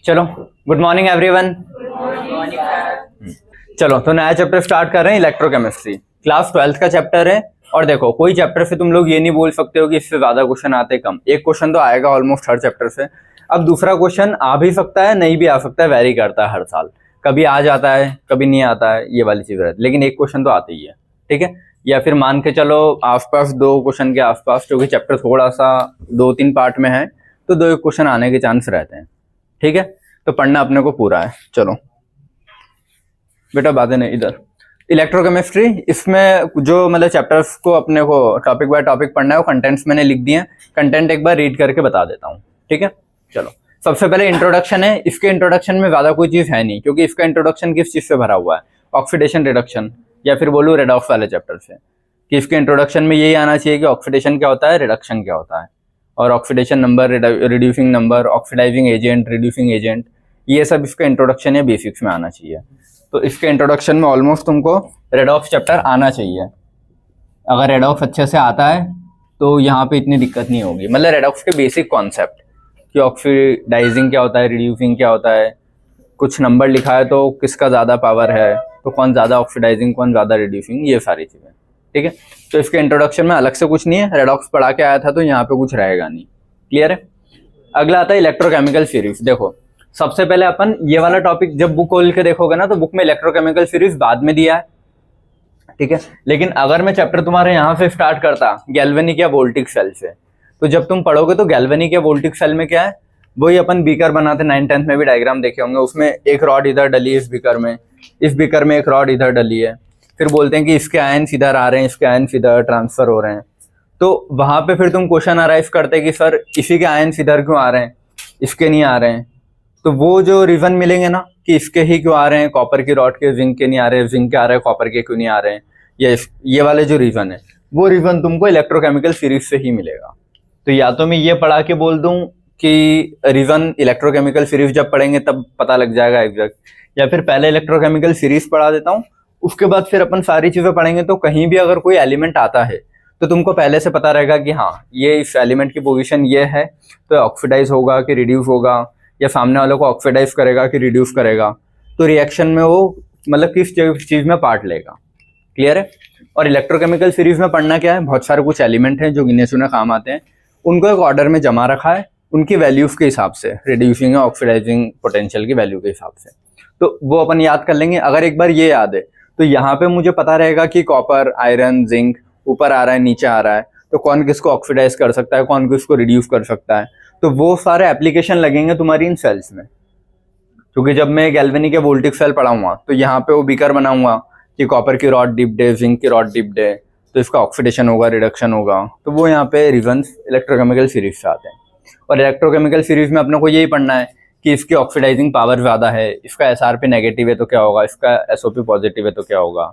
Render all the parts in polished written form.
चलो, good morning everyone. चलो, तो नया चैप्टर स्टार्ट कर रहे हैं, इलेक्ट्रोकेमिस्ट्री। क्लास 12th का चैप्टर है। और देखो, कोई चैप्टर से तुम लोग ये नहीं बोल सकते हो कि इससे ज्यादा क्वेश्चन आते कम। एक क्वेश्चन तो आएगा ऑलमोस्ट हर चैप्टर से। अब दूसरा क्वेश्चन आ भी सकता है, नहीं भी आ सकता है, वेरी करता है हर साल। कभी आ जाता है, कभी नहीं आता है, ये वाली चीज रहती है। लेकिन एक क्वेश्चन तो आती ही है, ठीक है। या फिर मान के चलो आसपास 2 क्वेश्चन के आसपास, क्योंकि चैप्टर थोड़ा सा 2-3 पार्ट में है, तो 2 क्वेश्चन आने के चांस रहते हैं, ठीक है। तो पढ़ना अपने को पूरा है। चलो बेटा, बातें नहीं इधर। इलेक्ट्रोकेमिस्ट्री, इसमें जो मतलब चैप्टर्स को अपने को टॉपिक बाय टॉपिक पढ़ना है, वो कंटेंट्स मैंने लिख दिए हैं। कंटेंट एक बार रीड करके बता देता हूँ, ठीक है। चलो, सबसे पहले इंट्रोडक्शन है। इसके इंट्रोडक्शन में ज्यादा कोई चीज है नहीं, क्योंकि इसका इंट्रोडक्शन किस चीज से भरा हुआ है, ऑक्सीडेशन रिडक्शन, या फिर बोलूँ रेडॉक्स वाले चैप्टर से। कि इसके इंट्रोडक्शन में यही आना चाहिए कि ऑक्सीडेशन क्या होता है, रिडक्शन क्या होता है, और oxidation number, reducing number, oxidising agent, reducing agent, ये सब इसका इंट्रोडक्शन या बेसिक्स में आना चाहिए। तो इसके इंट्रोडक्शन में ऑलमोस्ट तुमको रेडॉक्स चैप्टर आना चाहिए। अगर रेडॉक्स अच्छे से आता है तो यहाँ पे इतनी दिक्कत नहीं होगी। मतलब रेडॉक्स के बेसिक कॉन्सेप्ट कि ऑक्सीडाइजिंग क्या होता है, रिड्यूसिंग क्या होता है, कुछ नंबर लिखा है तो किसका ज़्यादा पावर है, तो कौन ज़्यादा ऑक्सीडाइजिंग, कौन ज़्यादा रिड्यूसिंग, ये सारी चीज़ें, ठीक है। तो इसके इंट्रोडक्शन में अलग से कुछ नहीं है। रेडॉक्स पढ़ा के आया था तो यहाँ पे कुछ रहेगा नहीं, क्लियर है। अगला आता है इलेक्ट्रोकेमिकल सीरीज। देखो, सबसे पहले अपन ये वाला टॉपिक जब बुक खोल के देखोगे ना, तो बुक में इलेक्ट्रोकेमिकल सीरीज बाद में दिया है, ठीक है। लेकिन अगर मैं चैप्टर तुम्हारे यहाँ से स्टार्ट करता गैल्वेनिक या वोल्टिक सेल से, तो जब तुम पढ़ोगे तो गैल्वेनिक या वोल्टिक सेल में क्या है, वही अपन बीकर बनाते 9th-10th में भी डायग्राम देखे होंगे। उसमें एक रॉड इधर डली है इस बीकर में एक रॉड इधर डली है। फिर बोलते हैं कि इसके आयन्स इधर आ रहे हैं, इसके आयन्स इधर ट्रांसफर हो रहे हैं। तो वहां पे फिर तुम क्वेश्चन अराइव करते हैं कि सर इसी के आयन्स इधर क्यों आ रहे हैं, इसके नहीं आ रहे हैं। तो वो जो रीजन मिलेंगे ना कि इसके ही क्यों आ रहे हैं, कॉपर की रॉड के जिंक के नहीं आ रहे, जिंक के आ रहे हैं, कॉपर के क्यों नहीं आ रहे हैं, ये वाले जो रीजन है, वो रीजन तुमको इलेक्ट्रोकेमिकल सीरीज से ही मिलेगा। तो या तो मैं ये पढ़ा के बोल दूं कि रीजन इलेक्ट्रोकेमिकल सीरीज जब पढ़ेंगे तब पता लग जाएगा एग्जैक्ट, या फिर पहले इलेक्ट्रोकेमिकल सीरीज पढ़ा देता हूँ, उसके बाद फिर अपन सारी चीजें पढ़ेंगे। तो कहीं भी अगर कोई एलिमेंट आता है तो तुमको पहले से पता रहेगा कि हाँ, ये इस एलिमेंट की पोजीशन ये है, तो ऑक्सीडाइज होगा कि रिड्यूस होगा, या सामने वालों को ऑक्सीडाइज करेगा कि रिड्यूस करेगा, तो रिएक्शन में वो मतलब किस चीज में पार्ट लेगा, क्लियर है। और इलेक्ट्रोकेमिकल सीरीज में पढ़ना क्या है, बहुत सारे कुछ एलिमेंट हैं जो गिने चुने काम आते हैं, उनको एक ऑर्डर में जमा रखा है, उनकी वैल्यूज के हिसाब से, रिड्यूसिंग या ऑक्सीडाइजिंग पोटेंशियल की वैल्यू के हिसाब से। तो वो अपन याद कर लेंगे। अगर एक बार ये याद है तो यहाँ पे मुझे पता रहेगा कि कॉपर, आयरन, जिंक ऊपर आ रहा है, नीचे आ रहा है, तो कौन किसको ऑक्सीडाइज कर सकता है, कौन किसको रिड्यूस कर सकता है। तो वो सारे एप्लीकेशन लगेंगे तुम्हारी इन सेल्स में। क्योंकि जब मैं गैल्वेनिक या वोल्टिक सेल पढ़ाऊंगा तो यहाँ पे वो बीकर बनाऊंगा कि कॉपर की रॉड डिप्ड है, जिंक की रॉड डिप्ड है, तो इसका ऑक्सीडेशन होगा, रिडक्शन होगा। तो वो यहाँ पे रीजंस इलेक्ट्रोकेमिकल सीरीज से आते हैं। और इलेक्ट्रोकेमिकल सीरीज में अपने को यही पढ़ना है कि इसकी ऑक्सीडाइजिंग पावर ज्यादा है, इसका एसआरपी नेगेटिव है तो क्या होगा, इसका एसओपी पॉजिटिव है तो क्या होगा।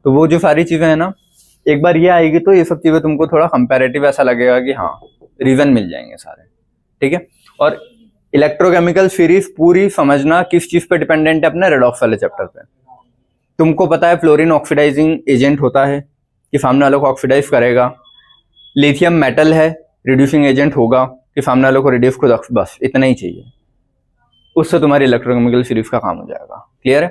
तो वो जो सारी चीजें हैं ना, एक बार ये आएगी तो ये सब चीजें तुमको थोड़ा कंपैरेटिव ऐसा लगेगा कि हाँ, रीजन मिल जाएंगे सारे, ठीक है। और इलेक्ट्रोकेमिकल सीरीज पूरी समझना किस चीज पे डिपेंडेंट है, अपने रेडॉक्स वाले चैप्टर पे। तुमको पता है फ्लोरीन ऑक्सीडाइजिंग एजेंट होता है कि सामने वालों को ऑक्सीडाइज करेगा। लिथियम मेटल है, रिड्यूसिंग एजेंट होगा कि सामने वालों को रिड्यूस को, बस इतना ही चाहिए, उससे तुम्हारी इलेक्ट्रोकेमिकल सीरीज का काम हो जाएगा, क्लियर है,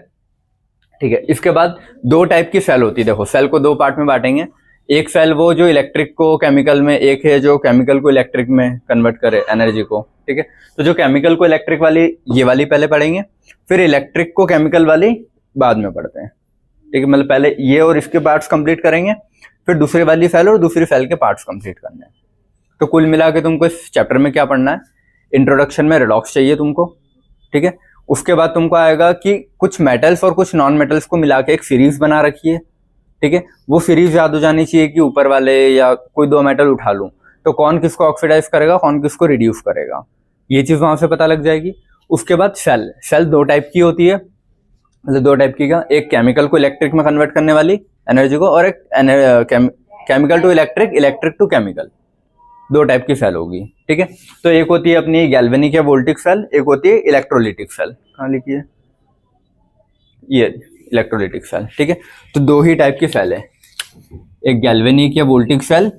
ठीक है। इसके बाद 2 टाइप की सेल होती है। देखो, सेल को 2 पार्ट में बांटेंगे। एक सेल वो जो इलेक्ट्रिक को केमिकल में, एक है जो केमिकल को इलेक्ट्रिक में कन्वर्ट करे एनर्जी को, ठीक है। तो जो केमिकल को इलेक्ट्रिक वाली, ये वाली पहले पढ़ेंगे, फिर इलेक्ट्रिक को केमिकल वाली बाद में पढ़ते हैं, ठीक है। मतलब पहले ये और इसके पार्ट्स कंप्लीट करेंगे, फिर दूसरी वाली सेल और दूसरी सेल के पार्ट्स कंप्लीट करने हैं। तो कुल मिला के तुमको इस चैप्टर में क्या पढ़ना है, इंट्रोडक्शन में रेडॉक्स चाहिए तुमको, ठीक है। उसके बाद तुमको आएगा कि कुछ मेटल्स और कुछ नॉन मेटल्स को मिला के एक सीरीज बना रखी है, ठीक है। वो सीरीज याद हो जानी चाहिए कि ऊपर वाले या कोई 2 मेटल उठा लूं तो कौन किसको ऑक्सीडाइज करेगा, कौन किसको रिड्यूस करेगा, ये चीज वहां से पता लग जाएगी। उसके बाद सेल 2 टाइप की होती है। मतलब 2 टाइप की क्या, एक केमिकल को इलेक्ट्रिक में कन्वर्ट करने वाली एनर्जी को, और एक chemical to electric, electric to chemical, 2 type की सेल होगी, ठीक है। तो एक होती है अपनी गैल्वेनिक या वोल्टिक सेल, एक होती है इलेक्ट्रोलिटिक सेल। कहाँ लिखी है ये, इलेक्ट्रोलिटिक सेल, ठीक है। तो 2 ही टाइप की सेल है, एक गैल्वेनिक या वोल्टिक सेल,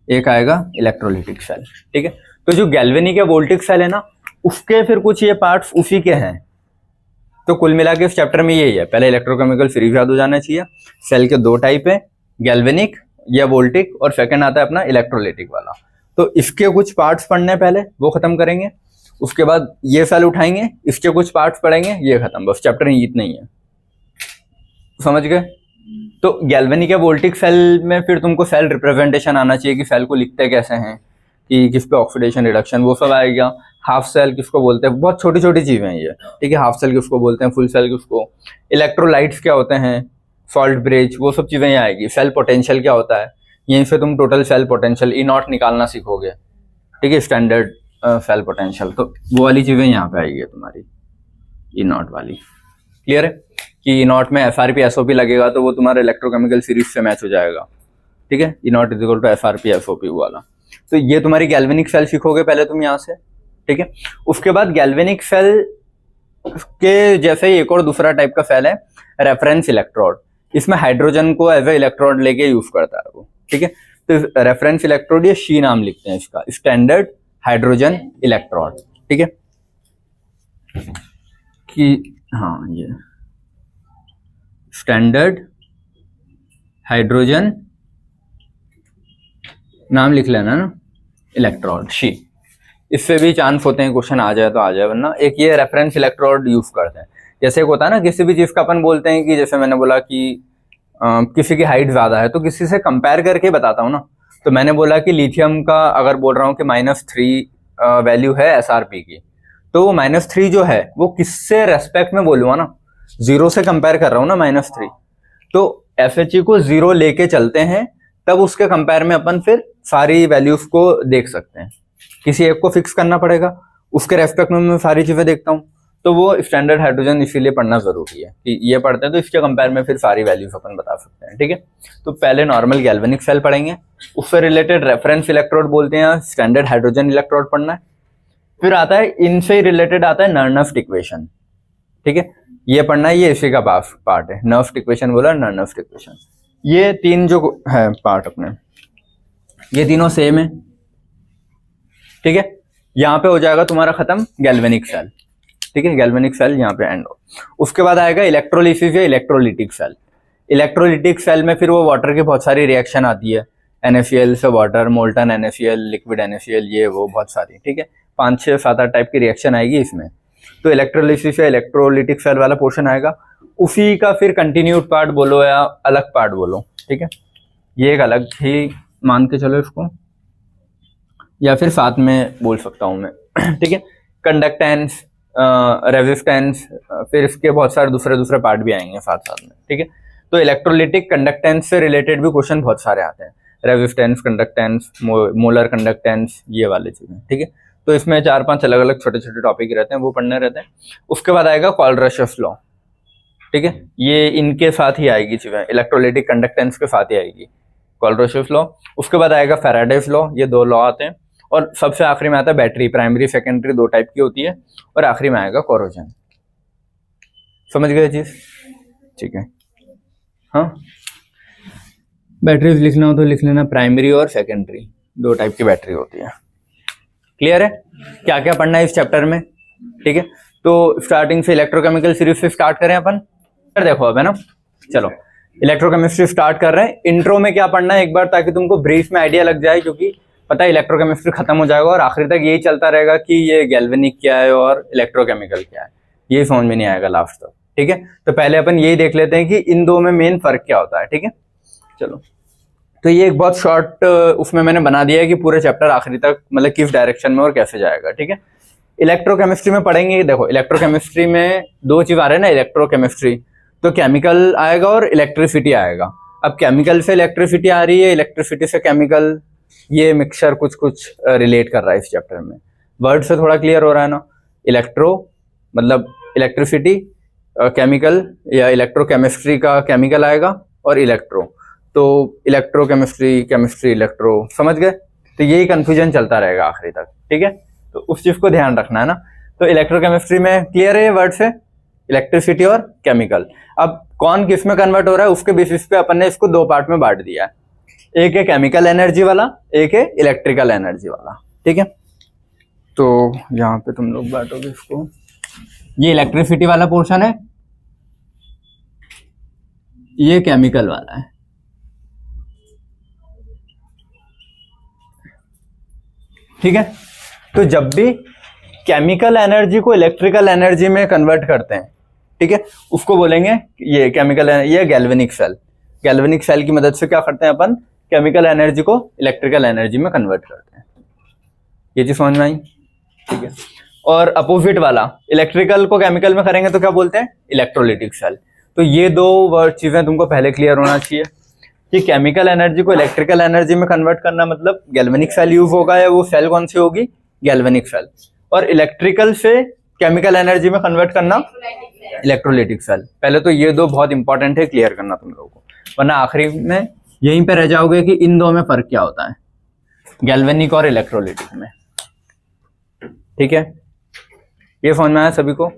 एक आएगा इलेक्ट्रोलिटिक सेल, ठीक है। तो जो गैल्वेनिक या वोल्टिक सेल है ना, उसके फिर कुछ ये पार्ट्स उसी के हैं। तो कुल मिला के इस चैप्टर में यही है, पहले इलेक्ट्रोकेमिकल फ्री याद हो जाना चाहिए। सेल के दो टाइप है, गैल्वेनिक या वोल्टिक, और सेकंड आता है अपना इलेक्ट्रोलाइटिक वाला। तो इसके कुछ पार्ट्स पढ़ने पहले, वो खत्म करेंगे। उसके बाद ये सेल उठाएंगे, इसके कुछ पार्ट्स पढ़ेंगे, ये खत्म। बस चैप्टर इतना ही है, समझ गए। तो गैल्वेनिक या वोल्टिक सेल में फिर तुमको सेल रिप्रेजेंटेशन आना चाहिए कि सेल को लिखते कैसे हैं, कि किस पे ऑक्सीडेशन रिडक्शन, वो सब आएगा। हाफ सेल किसको बोलते हैं, बहुत छोटी छोटी चीजें हैं ये, ठीक है। हाफ सेल किसको बोलते हैं, फुल सेल किसको, इलेक्ट्रोलाइट्स क्या होते हैं, सॉल्ट ब्रिज, वो सब चीजें यहाँ आएगी। सेल पोटेंशियल क्या होता है, यहीं से तुम टोटल सेल पोटेंशियल E0 निकालना सीखोगे, ठीक है, स्टैंडर्ड सेल पोटेंशियल। तो वो वाली चीजें यहाँ पे आएगी तुम्हारी E0 वाली। क्लियर है कि E0 में FRP SOP लगेगा तो वो तुम्हारा इलेक्ट्रोकेमिकल सीरीज से मैच हो जाएगा, ठीक है। E0 = FRP SOP वाला। तो ये तुम्हारी गैल्वेनिक सेल सीखोगे पहले तुम यहाँ से, ठीक है। उसके बाद गैल्वेनिक सेल के जैसे ही एक और दूसरा टाइप का सेल है रेफरेंस इलेक्ट्रोड। इसमें हाइड्रोजन को एज ए इलेक्ट्रोड लेके यूज करता है वो, ठीक है। तो रेफरेंस इलेक्ट्रोड, ये शी नाम लिखते हैं इसका, स्टैंडर्ड हाइड्रोजन इलेक्ट्रोड, ठीक है। कि हाँ, ये स्टैंडर्ड हाइड्रोजन नाम लिख लेना ना, इलेक्ट्रोड शी। इससे भी चांस होते हैं क्वेश्चन आ जाए तो आ जाए, वरना एक ये रेफरेंस इलेक्ट्रोड यूज करते हैं। जैसे एक होता है ना, किसी भी चीज का अपन बोलते हैं कि जैसे मैंने बोला कि किसी की हाइट ज्यादा है तो किसी से कंपेयर करके बताता हूँ ना। तो मैंने बोला कि लिथियम का अगर बोल रहा हूँ कि -3 वैल्यू है SRP की, तो वो -3 जो है वो किससे रेस्पेक्ट में बोलूंगा ना, 0 से कंपेयर कर रहा हूँ ना -3। तो FHE को 0 लेके चलते हैं, तब उसके कंपेयर में अपन फिर सारी वैल्यूज को देख सकते हैं। किसी एक को फिक्स करना पड़ेगा, उसके रेस्पेक्ट में मैं सारी चीजें देखता हूँ। तो वो स्टैंडर्ड हाइड्रोजन इसीलिए पढ़ना जरूरी है कि ये पढ़ते हैं तो इसके कंपेयर में फिर सारी वैल्यूज अपन बता सकते हैं, ठीक है। तो पहले नॉर्मल गैल्वेनिक सेल पढ़ेंगे, उससे रिलेटेड रेफरेंस इलेक्ट्रोड बोलते हैं, स्टैंडर्ड हाइड्रोजन इलेक्ट्रोड पढ़ना है। फिर आता है, इनसे रिलेटेड आता है नर्नफ्ट इक्वेशन, ठीक है, ये पढ़ना है। ये इसी का पार्ट है, नर्फ्ट इक्वेशन बोला, नर्नफ्ट इक्वेशन। ये तीन जो है पार्ट अपने, ये तीनों सेम है, ठीक है। यहाँ पे हो जाएगा तुम्हारा खत्म गैल्वेनिक सेल, ठीक है। गैल्वेनिक सेल यहाँ पे एंड हो। उसके बाद आएगा इलेक्ट्रोलिसिस या इलेक्ट्रोलिटिक सेल। इलेक्ट्रोलिटिक सेल में फिर वो वाटर की बहुत सारी रिएक्शन आती है, NaCl से water, molten NaCl, liquid NaCl, ये वो बहुत सारी, ठीक है। 5, 6, 7, 8 टाइप की रिएक्शन आएगी इसमें। तो इलेक्ट्रोलिसिस या इलेक्ट्रोलिटिक सेल वाला पोर्शन आएगा, उसी का फिर कंटिन्यूड पार्ट बोलो या अलग पार्ट बोलो, ठीक है। ये एक अलग ही मान के चलो इसको, या फिर साथ में बोल सकता हूं मैं, ठीक है। कंडक्टेंस, रेजिस्टेंस, फिर इसके बहुत सारे दूसरे पार्ट भी आएंगे साथ साथ में, ठीक है। तो इलेक्ट्रोलिटिक कंडक्टेंस से रिलेटेड भी क्वेश्चन बहुत सारे आते हैं, रेजिस्टेंस, कंडक्टेंस, मोलर कंडक्टेंस, ये वाले चीजें, ठीक है। तो इसमें 4-5 अलग अलग छोटे छोटे टॉपिक रहते हैं, वो पढ़ने रहते हैं। उसके बाद आएगा कॉलरशस लॉ, ठीक है। ये इनके साथ ही आएगी चीजें, इलेक्ट्रोलिटिक कंडक्टेंस के साथ ही आएगी कॉलरशस लॉ। उसके बाद आएगा फैराडेस लॉ, ये 2 लॉ आते हैं। और सबसे आखिरी में आता है बैटरी, प्राइमरी सेकेंडरी 2 टाइप की होती है। और आखिरी में आएगा कोरोजन। समझ गए चीज, ठीक है। हाँ, बैटरीज लिखना हो तो लिख लेना, प्राइमरी और सेकेंडरी 2 टाइप की बैटरी होती है। क्लियर है क्या क्या पढ़ना है इस चैप्टर में, ठीक है। तो स्टार्टिंग से इलेक्ट्रोकेमिकल सीरीज से स्टार्ट करें अपन। देखो अब है ना, चलो इलेक्ट्रोकेमिस्ट्री स्टार्ट कर रहे हैं। इंट्रो में क्या पढ़ना है एक बार, ताकि तुमको ब्रीफ में आइडिया लग जाए, क्योंकि पता है इलेक्ट्रोकेमिस्ट्री खत्म हो जाएगा और आखिर तक यही चलता रहेगा कि ये गैल्वेनिक क्या है और इलेक्ट्रोकेमिकल क्या है, ये समझ में नहीं आएगा लास्ट तक, ठीक है। तो पहले अपन यही देख लेते हैं कि इन दो में मेन फर्क क्या होता है, ठीक है। चलो, तो ये एक बहुत शॉर्ट उसमें मैंने बना दिया है कि पूरे चैप्टर आखिरी तक मतलब किस डायरेक्शन में और कैसे जाएगा, ठीक है। इलेक्ट्रोकेमिस्ट्री में पढ़ेंगे, देखो इलेक्ट्रोकेमिस्ट्री में 2 चीज आ रहे हैं ना, इलेक्ट्रोकेमिस्ट्री तो केमिकल आएगा और इलेक्ट्रिसिटी आएगा। अब केमिकल से इलेक्ट्रिसिटी आ रही है, इलेक्ट्रिसिटी से केमिकल, ये मिक्सचर कुछ कुछ रिलेट कर रहा है इस चैप्टर में। वर्ड से थोड़ा क्लियर हो रहा है ना। इलेक्ट्रो मतलब इलेक्ट्रिसिटी, केमिकल या इलेक्ट्रोकेमिस्ट्री का केमिकल आएगा, और इलेक्ट्रो तो इलेक्ट्रोकेमिस्ट्री, केमिस्ट्री, इलेक्ट्रो, समझ गए। तो यही कंफ्यूजन चलता रहेगा आखिरी तक, ठीक है। तो उस चीज को ध्यान रखना है ना। तो इलेक्ट्रोकेमिस्ट्री में क्लियर है ये वर्ड से, इलेक्ट्रिसिटी और केमिकल। अब कौन किस में कन्वर्ट हो रहा है उसके बेसिस पे अपन ने इसको 2 पार्ट में बांट दिया है, एक है केमिकल एनर्जी वाला, एक है इलेक्ट्रिकल एनर्जी वाला, ठीक है। तो यहाँ पे तुम लोग बांटोगे इसको, ये इलेक्ट्रिसिटी वाला पोर्शन है, ये केमिकल वाला है। ठीक है, तो जब भी केमिकल एनर्जी को इलेक्ट्रिकल एनर्जी में कन्वर्ट करते हैं, ठीक है, उसको बोलेंगे ये केमिकल, ये गैल्वेनिक सेल। गैल्वेनिक सेल की मदद से क्या करते हैं अपन, केमिकल एनर्जी को इलेक्ट्रिकल एनर्जी में कन्वर्ट करते हैं। ये चीज समझ में आई? ठीक है। और अपोजिट वाला इलेक्ट्रिकल को केमिकल में करेंगे तो क्या बोलते हैं, इलेक्ट्रोलिटिक सेल। तो ये दो चीजें तुमको पहले क्लियर होना चाहिए कि केमिकल एनर्जी को इलेक्ट्रिकल एनर्जी में कन्वर्ट करना मतलब गैल्वेनिक सेल यूज होगा, या वो सेल कौन सी होगी, गैल्वेनिक सेल। और इलेक्ट्रिकल से केमिकल एनर्जी में कन्वर्ट करना इलेक्ट्रोलिटिक सेल। पहले तो ये दो बहुत इंपॉर्टेंट है, क्लियर करना तुम लोगों को, वरना आखिरी में यहीं पे रह जाओगे कि इन दो में फर्क क्या होता है, गैल्वेनिक और इलेक्ट्रोलिटिक में। ठीक है, ये समझ में आया सभी को?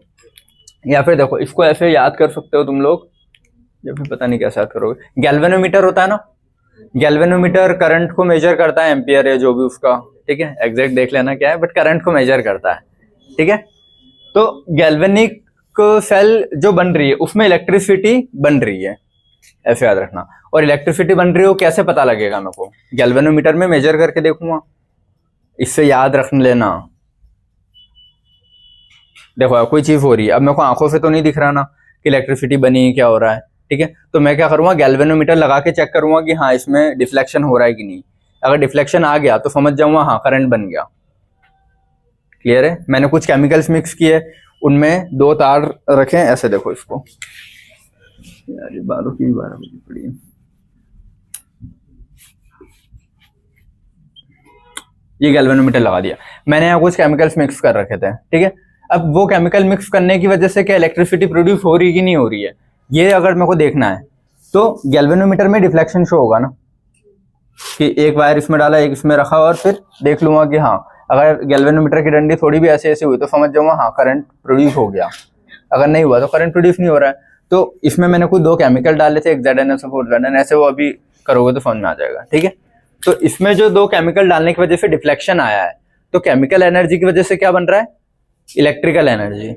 या फिर देखो इसको ऐसे याद कर सकते हो तुम लोग, या फिर पता नहीं कैसे याद करोगे। गैल्वेनोमीटर होता है ना, गैल्वेनोमीटर करंट को मेजर करता है, एम्पियर है जो भी उसका, ठीक है, एग्जैक्ट देख लेना क्या है, बट करंट को मेजर करता है। ठीक है, तो गैल्वेनिक सेल जो बन रही है उसमें इलेक्ट्रिसिटी बन रही है, ऐसे याद रखना। और इलेक्ट्रिसिटी बन रही हो कैसे पता लगेगा मेरे को, गैल्वेनोमीटर में मेजर करके देखूंगा, इससे याद रख लेना। देखो कोई चीज हो रही है, अब मेरे को आंखों से तो नहीं दिख रहा ना कि इलेक्ट्रिसिटी बनी क्या हो रहा है, ठीक है, तो मैं क्या करूंगा, गैल्वेनोमीटर लगा के चेक करूंगा कि हाँ इसमें डिफ्लेक्शन हो रहा है कि नहीं। अगर डिफ्लेक्शन आ गया तो समझ जाऊंगा हाँ करंट बन गया। क्लियर है? मैंने कुछ केमिकल्स मिक्स किए, उनमें दो तार रखे, ऐसे देखो इसको, यार 12 बजे पड़ी है, ये गैल्वेनोमीटर लगा दिया मैंने, यहाँ कुछ केमिकल्स मिक्स कर रखे थे। ठीक है, अब वो केमिकल मिक्स करने की वजह से क्या इलेक्ट्रिसिटी प्रोड्यूस हो रही कि नहीं हो रही है, ये अगर मेरे को देखना है तो गैल्वेनोमीटर में डिफ्लेक्शन शो होगा ना, कि एक वायर इसमें डाला एक इसमें रखा, और फिर देख लूंगा कि हाँ अगर गैल्वेनोमीटर की डंडी थोड़ी भी ऐसे ऐसे हुई तो समझ जाऊंगा हाँ करंट प्रोड्यूस हो गया, अगर नहीं हुआ तो करंट प्रोड्यूस नहीं हो रहा है। तो इसमें मैंने कुछ दो केमिकल डाले थे, एक ZnSO4 और ZN, ऐसे वो अभी करोगे तो समझ में आ जाएगा। ठीक है, तो इसमें जो दो केमिकल डालने की वजह से डिफ्लेक्शन आया है, तो केमिकल एनर्जी की वजह से क्या बन रहा है, इलेक्ट्रिकल एनर्जी।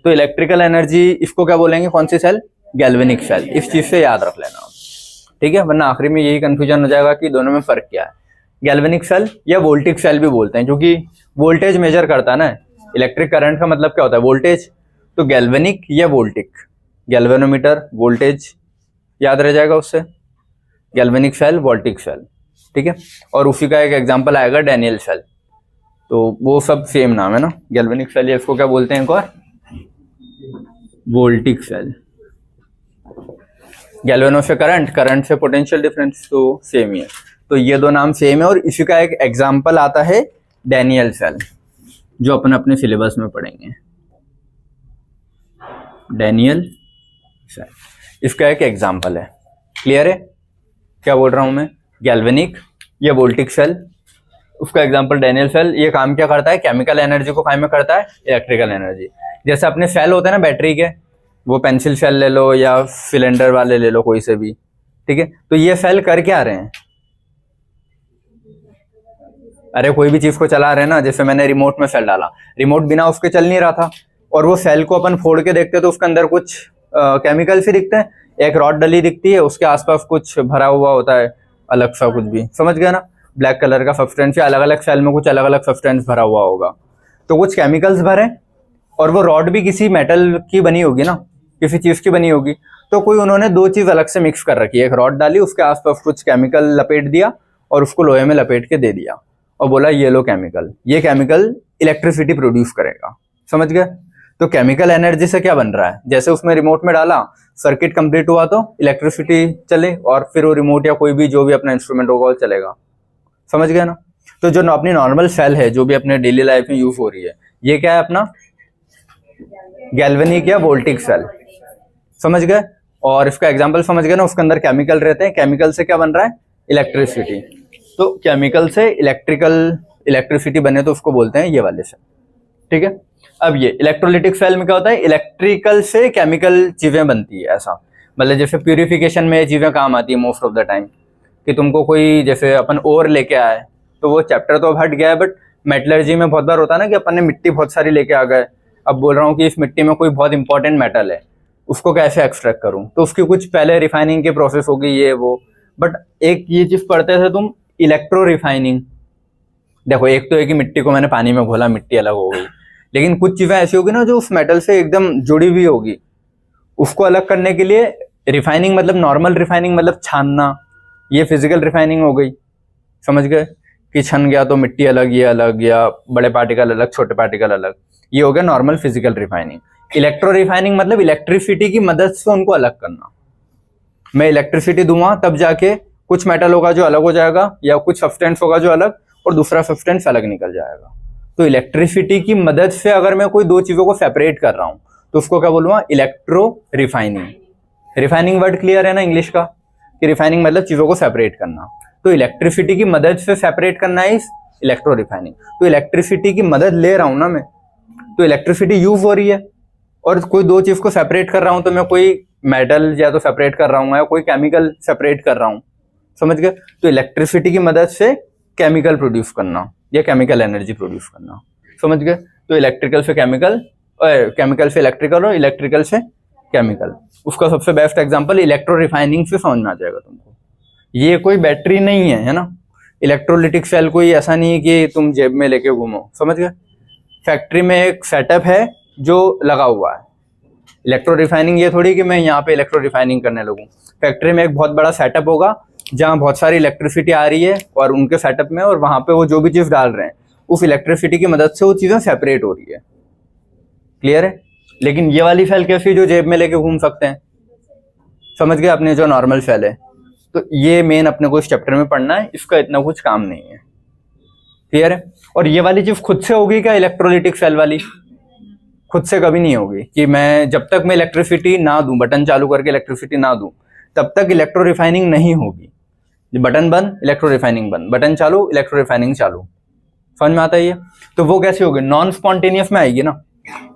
तो इलेक्ट्रिकल एनर्जी इसको क्या बोलेंगे, कौन सी सेल, गैल्वेनिक सेल। इस चीज से याद रख लेना, ठीक है, वरना आखिरी में यही कंफ्यूजन हो जाएगा कि दोनों में फर्क क्या है। गैल्वेनिक सेल या वोल्टिक सेल भी बोलते हैं, क्योंकि वोल्टेज मेजर करता है ना, इलेक्ट्रिक करंट का मतलब क्या होता है, वोल्टेज। तो गैल्वेनिक या वोल्टिक, गैल्वेनोमीटर वोल्टेज याद रह जाएगा उससे, गैल्वेनिक सेल वोल्टिक सेल। ठीक है, और उसी का एक एग्जांपल आएगा डैनियल सेल, तो वो सब सेम नाम है ना, गैल्वेनिक सेल, या इसको क्या बोलते हैं एक और, वोल्टिक सेल। गैल्वेनो से करंट, करंट से पोटेंशियल डिफरेंस, तो सेम ही है, तो ये दो नाम सेम है। और इसी का एक एग्जांपल आता है डैनियल सेल, जो अपन अपने सिलेबस में पढ़ेंगे, डैनियल सेल, इसका एक एग्जांपल है। क्लियर है क्या बोल रहा हूं मैं, गैल्वेनिक या वोल्टिक सेल, उसका एग्जांपल डैनियल सेल। ये काम क्या करता है, केमिकल एनर्जी को काम में करता है इलेक्ट्रिकल एनर्जी। जैसे अपने सेल होते हैं ना बैटरी के, वो पेंसिल सेल ले लो या सिलेंडर वाले ले लो, कोई से भी, ठीक है, तो ये सेल कर क्या रहे हैं, अरे कोई भी चीज को चला रहे हैं ना, जैसे मैंने रिमोट में सेल डाला, रिमोट बिना उसके चल नहीं रहा था, और वो सेल को अपन फोड़ के देखते तो उसके अंदर कुछ केमिकल से दिखते हैं, एक रॉड डली दिखती है, उसके आसपास कुछ भरा हुआ होता है अलग सा कुछ भी, समझ गया ना, ब्लैक कलर का सब्सटेंस, या अलग अलग सेल में कुछ अलग अलग सब्सटेंस भरा हुआ होगा, तो कुछ केमिकल्स भरे, और वो रॉड भी किसी मेटल की बनी होगी ना, किसी चीज की बनी होगी, तो कोई उन्होंने दो चीज अलग से मिक्स कर रखी है, एक रॉड डाली, उसके आसपास कुछ केमिकल लपेट दिया और उसको लोहे में लपेट के दे दिया, और बोला ये लो केमिकल, ये केमिकल इलेक्ट्रिसिटी प्रोड्यूस करेगा। समझ गए? तो केमिकल एनर्जी से क्या बन रहा है, जैसे उसमें रिमोट में डाला, सर्किट कंप्लीट हुआ तो इलेक्ट्रिसिटी चले, और फिर वो रिमोट या कोई भी जो भी अपना इंस्ट्रूमेंट होगा वो चलेगा। समझ गए ना? तो जो अपनी नॉर्मल सेल है जो भी अपने डेली लाइफ में यूज हो रही है, ये क्या है अपना गैल्वेनिक या वोल्टिक सेल। समझ गए? और इसका एग्जांपल समझ गए ना, उसके अंदर केमिकल रहते हैं, केमिकल से क्या बन रहा है, इलेक्ट्रिसिटी। तो केमिकल से इलेक्ट्रिसिटी बने तो उसको बोलते हैं ये वाले सेल। ठीक है, अब ये इलेक्ट्रोलिटिक सेल में क्या होता है, इलेक्ट्रिकल से केमिकल चीजें बनती है, ऐसा मतलब जैसे प्यूरिफिकेशन में ये चीजें काम आती है मोस्ट ऑफ द टाइम, कि तुमको कोई जैसे अपन ओर लेके आए, तो वो चैप्टर तो अब हट गया है, बट मेटलर्जी में बहुत बार होता है ना कि अपन ने मिट्टी बहुत सारी लेके आ गए, अब बोल रहा हूँ कि इस मिट्टी में कोई बहुत इंपॉर्टेंट मेटल है, उसको कैसे एक्सट्रैक्ट करूँ, तो उसकी कुछ पहले रिफाइनिंग की प्रोसेस होगी ये वो। बट एक ये चीज पढ़ते थे तुम, इलेक्ट्रो रिफाइनिंग। देखो एक तो है कि मिट्टी को मैंने पानी में घोला, मिट्टी अलग हो गई, लेकिन कुछ चीजें ऐसी होगी ना जो उस मेटल से एकदम जुड़ी हुई होगी, उसको अलग करने के लिए रिफाइनिंग, मतलब नॉर्मल रिफाइनिंग मतलब छानना, ये फिजिकल रिफाइनिंग हो गई, समझ गए कि छन गया तो मिट्टी अलग, ये अलग, या बड़े पार्टिकल अलग, छोटे पार्टिकल अलग, ये हो गया normal physical refining. Electro refining मतलब इलेक्ट्रिसिटी की मदद से उनको अलग करना। मैं इलेक्ट्रिसिटी दूंगा तब जाके कुछ मेटल होगा जो अलग हो जाएगा, या कुछ सब्सटेंस होगा जो अलग और दूसरा सब्सटेंस अलग निकल जाएगा। तो इलेक्ट्रिसिटी की मदद से अगर मैं कोई दो चीजों को सेपरेट कर रहा हूं तो उसको क्या बोलूंगा, electro refining. Refining word clear है ना इंग्लिश का, कि रिफाइनिंग मतलब चीजों को सेपरेट करना। तो इलेक्ट्रिसिटी की मदद से सेपरेट करना है इस इलेक्ट्रो रिफाइनिंग। तो इलेक्ट्रिसिटी की मदद ले रहा हूं ना मैं, तो इलेक्ट्रिसिटी यूज हो रही है, और कोई दो चीज को सेपरेट कर रहा हूं तो मैं कोई मेटल या तो सेपरेट कर रहा हूं या कोई केमिकल सेपरेट कर रहा हूं, समझ गए। तो इलेक्ट्रिसिटी की मदद से केमिकल प्रोड्यूस करना या केमिकल एनर्जी प्रोड्यूस करना, समझ गए। तो इलेक्ट्रिकल से केमिकल, केमिकल से इलेक्ट्रिकल, और इलेक्ट्रिकल से केमिकल। उसका सबसे बेस्ट एग्जांपल इलेक्ट्रो रिफाइनिंग से समझ में आ जाएगा तुमको। ये कोई बैटरी नहीं है, है ना। इलेक्ट्रोलिटिक सेल कोई ऐसा नहीं है कि तुम जेब में लेके घूमो, समझ गए। फैक्ट्री में एक सेटअप है जो लगा हुआ है। इलेक्ट्रो रिफाइनिंग ये थोड़ी कि मैं यहाँ पे इलेक्ट्रो रिफाइनिंग करने लगूँ। फैक्ट्री में एक बहुत बड़ा सेटअप होगा जहाँ बहुत सारी इलेक्ट्रिसिटी आ रही है, और उनके सेटअप में, और वहां पे वो जो भी चीज डाल रहे हैं उस इलेक्ट्रिसिटी की मदद से वो चीजें सेपरेट हो रही है। क्लियर है। लेकिन ये वाली सेल कैसी जो जेब में लेके घूम सकते हैं, समझ गए अपने, जो नॉर्मल सेल है। तो ये मेन अपने को इस चैप्टर में पढ़ना है, इसका इतना कुछ काम नहीं है। क्लियर है। और ये वाली चीज खुद से होगी क्या, इलेक्ट्रोलिटिक सेल वाली? खुद से कभी नहीं होगी, कि मैं जब तक मैं इलेक्ट्रिसिटी ना दूं, बटन चालू करके इलेक्ट्रिसिटी ना दूं, तब तक इलेक्ट्रो रिफाइनिंग नहीं होगी। बटन बंद, इलेक्ट्रो रिफाइनिंग बंद, बटन चालू, इलेक्ट्रो रिफाइनिंग चालू। समझ में आता है ये? तो वो कैसे होगी, नॉन स्पॉन्टेनियस में आएगी ना।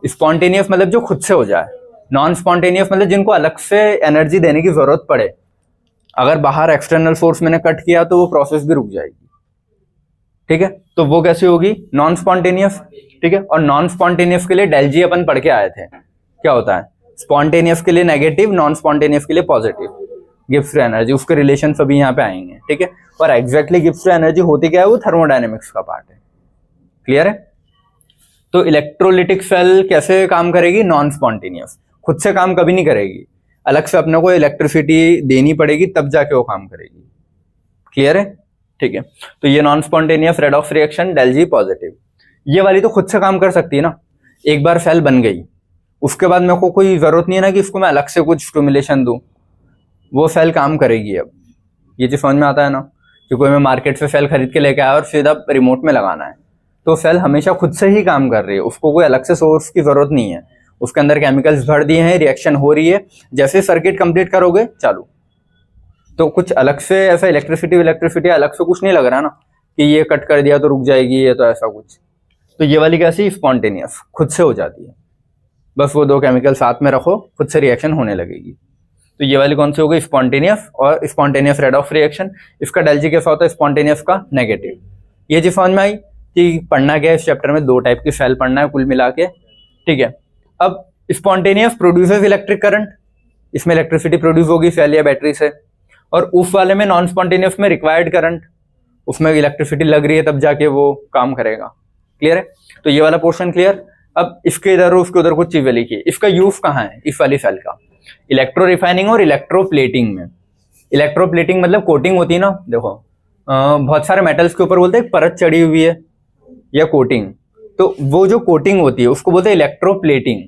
स्पॉन्टेनियस मतलब जो खुद से हो जाए, नॉन स्पॉन्टेनियस मतलब जिनको अलग से एनर्जी देने की जरूरत पड़े। अगर बाहर एक्सटर्नल फोर्स मैंने कट किया तो वो प्रोसेस भी रुक जाएगी। ठीक है, तो वो कैसे होगी, नॉन स्पॉन्टेनियस। ठीक है, और नॉन स्पॉन्टेनियस के लिए डेल जी अपन पढ़ के आए थे, क्या होता है, स्पॉन्टेनियस के लिए नेगेटिव, नॉन स्पॉन्टेनियस के लिए पॉजिटिव। गिब्स फ्री एनर्जी, उसके रिलेशन सभी यहाँ पे आएंगे। ठीक है, और एग्जैक्टली गिब्स फ्री एनर्जी होती क्या है, वो थर्मोडायनेमिक्स का पार्ट है। क्लियर है। तो इलेक्ट्रोलिटिक सेल कैसे काम करेगी, नॉन स्पॉन्टेनियस, खुद से काम कभी नहीं करेगी, अलग से अपने को इलेक्ट्रिसिटी देनी पड़ेगी तब जाके वो काम करेगी। क्लियर है। ठीक है, तो ये non spontaneous redox reaction, del G positive. ये वाली तो खुद से काम कर सकती है ना, एक बार सेल बन गई उसके बाद मेरे को कोई जरूरत नहीं है ना कि इसको मैं अलग से कुछ स्टिमुलेशन दूं, वो सेल काम करेगी। अब ये चीज समझ में आता है ना, कि कोई मैं मार्केट से सेल खरीद के लेके आया और सीधा रिमोट में लगाना है, तो सेल हमेशा खुद से ही काम कर रही है, उसको कोई अलग से सोर्स की जरूरत नहीं है। उसके अंदर केमिकल्स भर दिए हैं, रिएक्शन हो रही है, जैसे सर्किट कंप्लीट करोगे चालू। तो कुछ अलग से ऐसा इलेक्ट्रिसिटी अलग से कुछ नहीं लग रहा ना, कि ये कट कर दिया तो रुक जाएगी, ये तो ऐसा कुछ। तो ये वाली कैसी, स्पॉन्टेनियस, खुद से हो जाती है, बस वो दो केमिकल साथ में रखो, खुद से रिएक्शन होने लगेगी। तो ये वाली कौन सी हो गई, स्पॉन्टेनियस। और स्पॉन्टेनियस रेडॉक्स रिएक्शन, इसका डेल जी कैसा होता है, स्पॉन्टेनियस का नेगेटिव। ये चीज समझ में आई कि पढ़ना क्या है इस चैप्टर में, दो टाइप की सेल पढ़ना है कुल मिला के। ठीक है, अब स्पॉन्टेनियस प्रोड्यूसेस इलेक्ट्रिक करंट, इसमें इलेक्ट्रिसिटी प्रोड्यूस होगी सेल या बैटरी से। और उस वाले में नॉन स्पॉन्टेनियस में रिक्वायर्ड करंट, उसमें इलेक्ट्रिसिटी लग रही है तब जाके वो काम करेगा। क्लियर है। तो ये वाला पोर्शन क्लियर। अब इसके इधर और उसके उधर कुछ चीजें लिखी, इसका यूज कहाँ है इस वाली सेल का, इलेक्ट्रो रिफाइनिंग और इलेक्ट्रो प्लेटिंग में। इलेक्ट्रो प्लेटिंग मतलब कोटिंग होती है ना, देखो बहुत सारे मेटल्स के ऊपर बोलते हैं परत चढ़ी हुई है या कोटिंग, तो वो जो कोटिंग होती है उसको बोलते हैं इलेक्ट्रो प्लेटिंग।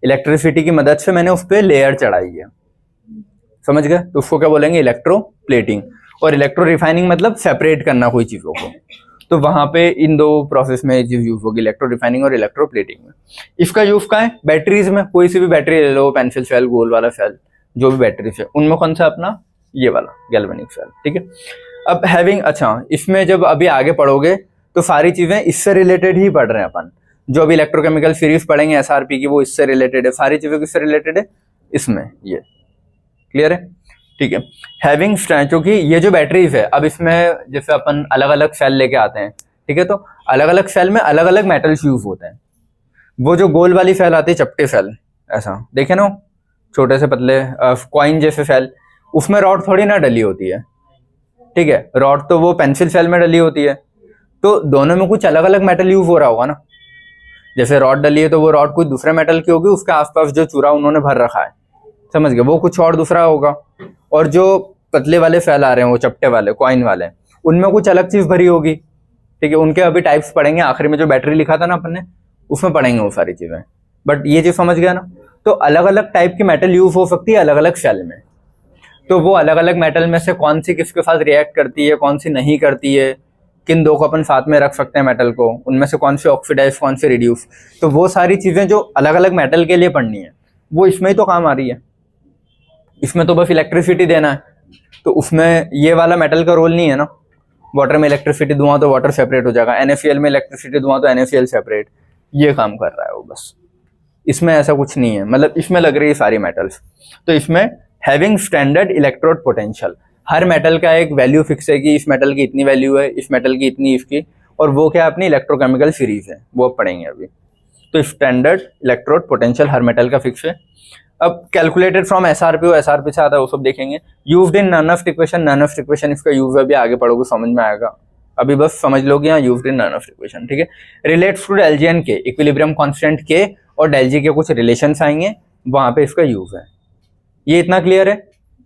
इलेक्ट्रिसिटी की मदद से मैंने उस पर लेयर चढ़ाई है, समझ गए, तो उसको क्या बोलेंगे, इलेक्ट्रो प्लेटिंग। और इलेक्ट्रो रिफाइनिंग मतलब सेपरेट करना कोई चीजों को, तो वहां पे इन दो प्रोसेस में चीज यूज होगी, इलेक्ट्रो रिफाइनिंग और इलेक्ट्रो प्लेटिंग में। इसका यूज कहाँ है, बैटरीज में। कोई सी भी बैटरी ले लो, पेंसिल सेल, गोल वाला सेल, जो भी बैटरीज है उनमें कौन सा, अपना ये वाला गैल्वेनिक सेल। ठीक है, अब हैविंग, अच्छा इसमें जब अभी आगे पढ़ोगे तो सारी चीजें इससे रिलेटेड ही पढ़ रहे हैं अपन। जो अभी इलेक्ट्रोकेमिकल सीरीज पढ़ेंगे एसआरपी की, वो इससे रिलेटेड है, सारी चीजें किससे रिलेटेड है, इसमें ये। क्लियर है। ठीक है, हैविंग स्ट्रेंथ, क्योंकि ये जो बैटरीज है, अब इसमें जैसे अपन अलग अलग सेल लेके आते हैं, ठीक है। तो अलग अलग सेल में अलग अलग मेटल्स यूज होते हैं। वो जो गोल वाली सेल आती है चपटे सेल, ऐसा देखे ना, छोटे से पतले कॉइन जैसे सेल, उसमें रॉड थोड़ी ना डली होती है, ठीक है। रॉड तो वो पेंसिल सेल में डली होती है। तो दोनों में कुछ अलग अलग मेटल यूज हो रहा होगा ना। जैसे रॉड डली है तो वो रॉड कुछ दूसरे मेटल की होगी, उसके आसपास जो चूरा उन्होंने भर रखा है, समझ गए, वो कुछ और दूसरा होगा। और जो पतले वाले सेल आ रहे हैं वो चपटे वाले कॉइन वाले, उनमें कुछ अलग चीज भरी होगी, ठीक है। उनके अभी टाइप्स पढ़ेंगे, आखिर में जो बैटरी लिखा था ना अपन ने, उसमें पढ़ेंगे वो सारी चीजें। बट ये चीज समझ गया ना। तो अलग अलग टाइप की मेटल यूज हो सकती है अलग अलग सेल में। तो वो अलग अलग मेटल में से कौन सी किसके साथ रिएक्ट करती है, कौन सी नहीं करती है, किन दो को अपन साथ में रख सकते हैं मेटल को, उनमें से कौन सी ऑक्सीडाइज कौन सी रिड्यूस, तो वो सारी चीजें जो अलग अलग मेटल के लिए पढ़नी है वो इसमें ही तो काम आ रही है। इसमें तो बस इलेक्ट्रिसिटी देना है, तो उसमें ये वाला मेटल का रोल नहीं है ना। वाटर में इलेक्ट्रिसिटी दूंगा तो वाटर सेपरेट हो जाएगा, NaCl में इलेक्ट्रिसिटी दूंगा तो NaCl सेपरेट, ये काम कर रहा है वो बस। इसमें ऐसा कुछ नहीं है, मतलब इसमें लग रही है सारी मेटल्स। तो इसमें हैविंग स्टैंडर्ड इलेक्ट्रोड पोटेंशियल, हर मेटल का एक वैल्यू फिक्स है कि इस मेटल की इतनी वैल्यू है, इस मेटल की इतनी, इसकी, और वो क्या अपनी इलेक्ट्रोकेमिकल सीरीज है, वो पढ़ेंगे अभी। तो स्टैंडर्ड इलेक्ट्रोड पोटेंशियल हर मेटल का फिक्स है। अब कैलकुलेटेड फ्रॉम SRP, SRP से आता है वो सब देखेंगे। यूज्ड इन नर्नफ्ट इक्वेशन, नर्नफ्ट इक्वेशन इसका यूज अभी आगे पढ़ोगे समझ में आएगा, अभी बस समझ लोगे यहाँ यूज्ड इन नर्नफ्ट इक्वेशन, ठीक है। Relates to del G and K, equilibrium constant के और डेल जी के कुछ रिलेशंस आएंगे, वहां पे इसका यूज है। ये इतना क्लियर है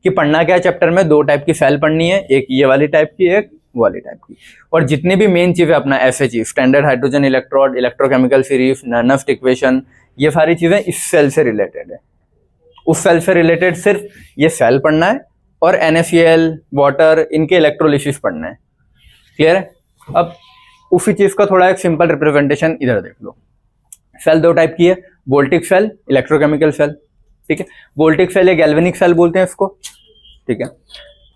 कि पढ़ना क्या है चैप्टर में, दो टाइप की सेल पढ़नी है, एक ये वाली टाइप की, एक वो वाली टाइप की। और जितनी भी मेन चीजें अपना FHE, standard hydrogen electrode, electrochemical series, Nernst equation, ये सारी चीजें इस सेल से रिलेटेड है। उस सेल से रिलेटेड सिर्फ ये सेल पढ़ना है और NaCl, वाटर, इनके इलेक्ट्रोलिसिस पढ़ना है। क्लियर है। अब उसी चीज का थोड़ा एक सिंपल रिप्रेजेंटेशन इधर देख लो। सेल दो टाइप की है, वोल्टिक सेल, इलेक्ट्रोकेमिकल सेल, ठीक है। वोल्टिक सेल या गैल्वेनिक सेल बोलते हैं इसको, ठीक है।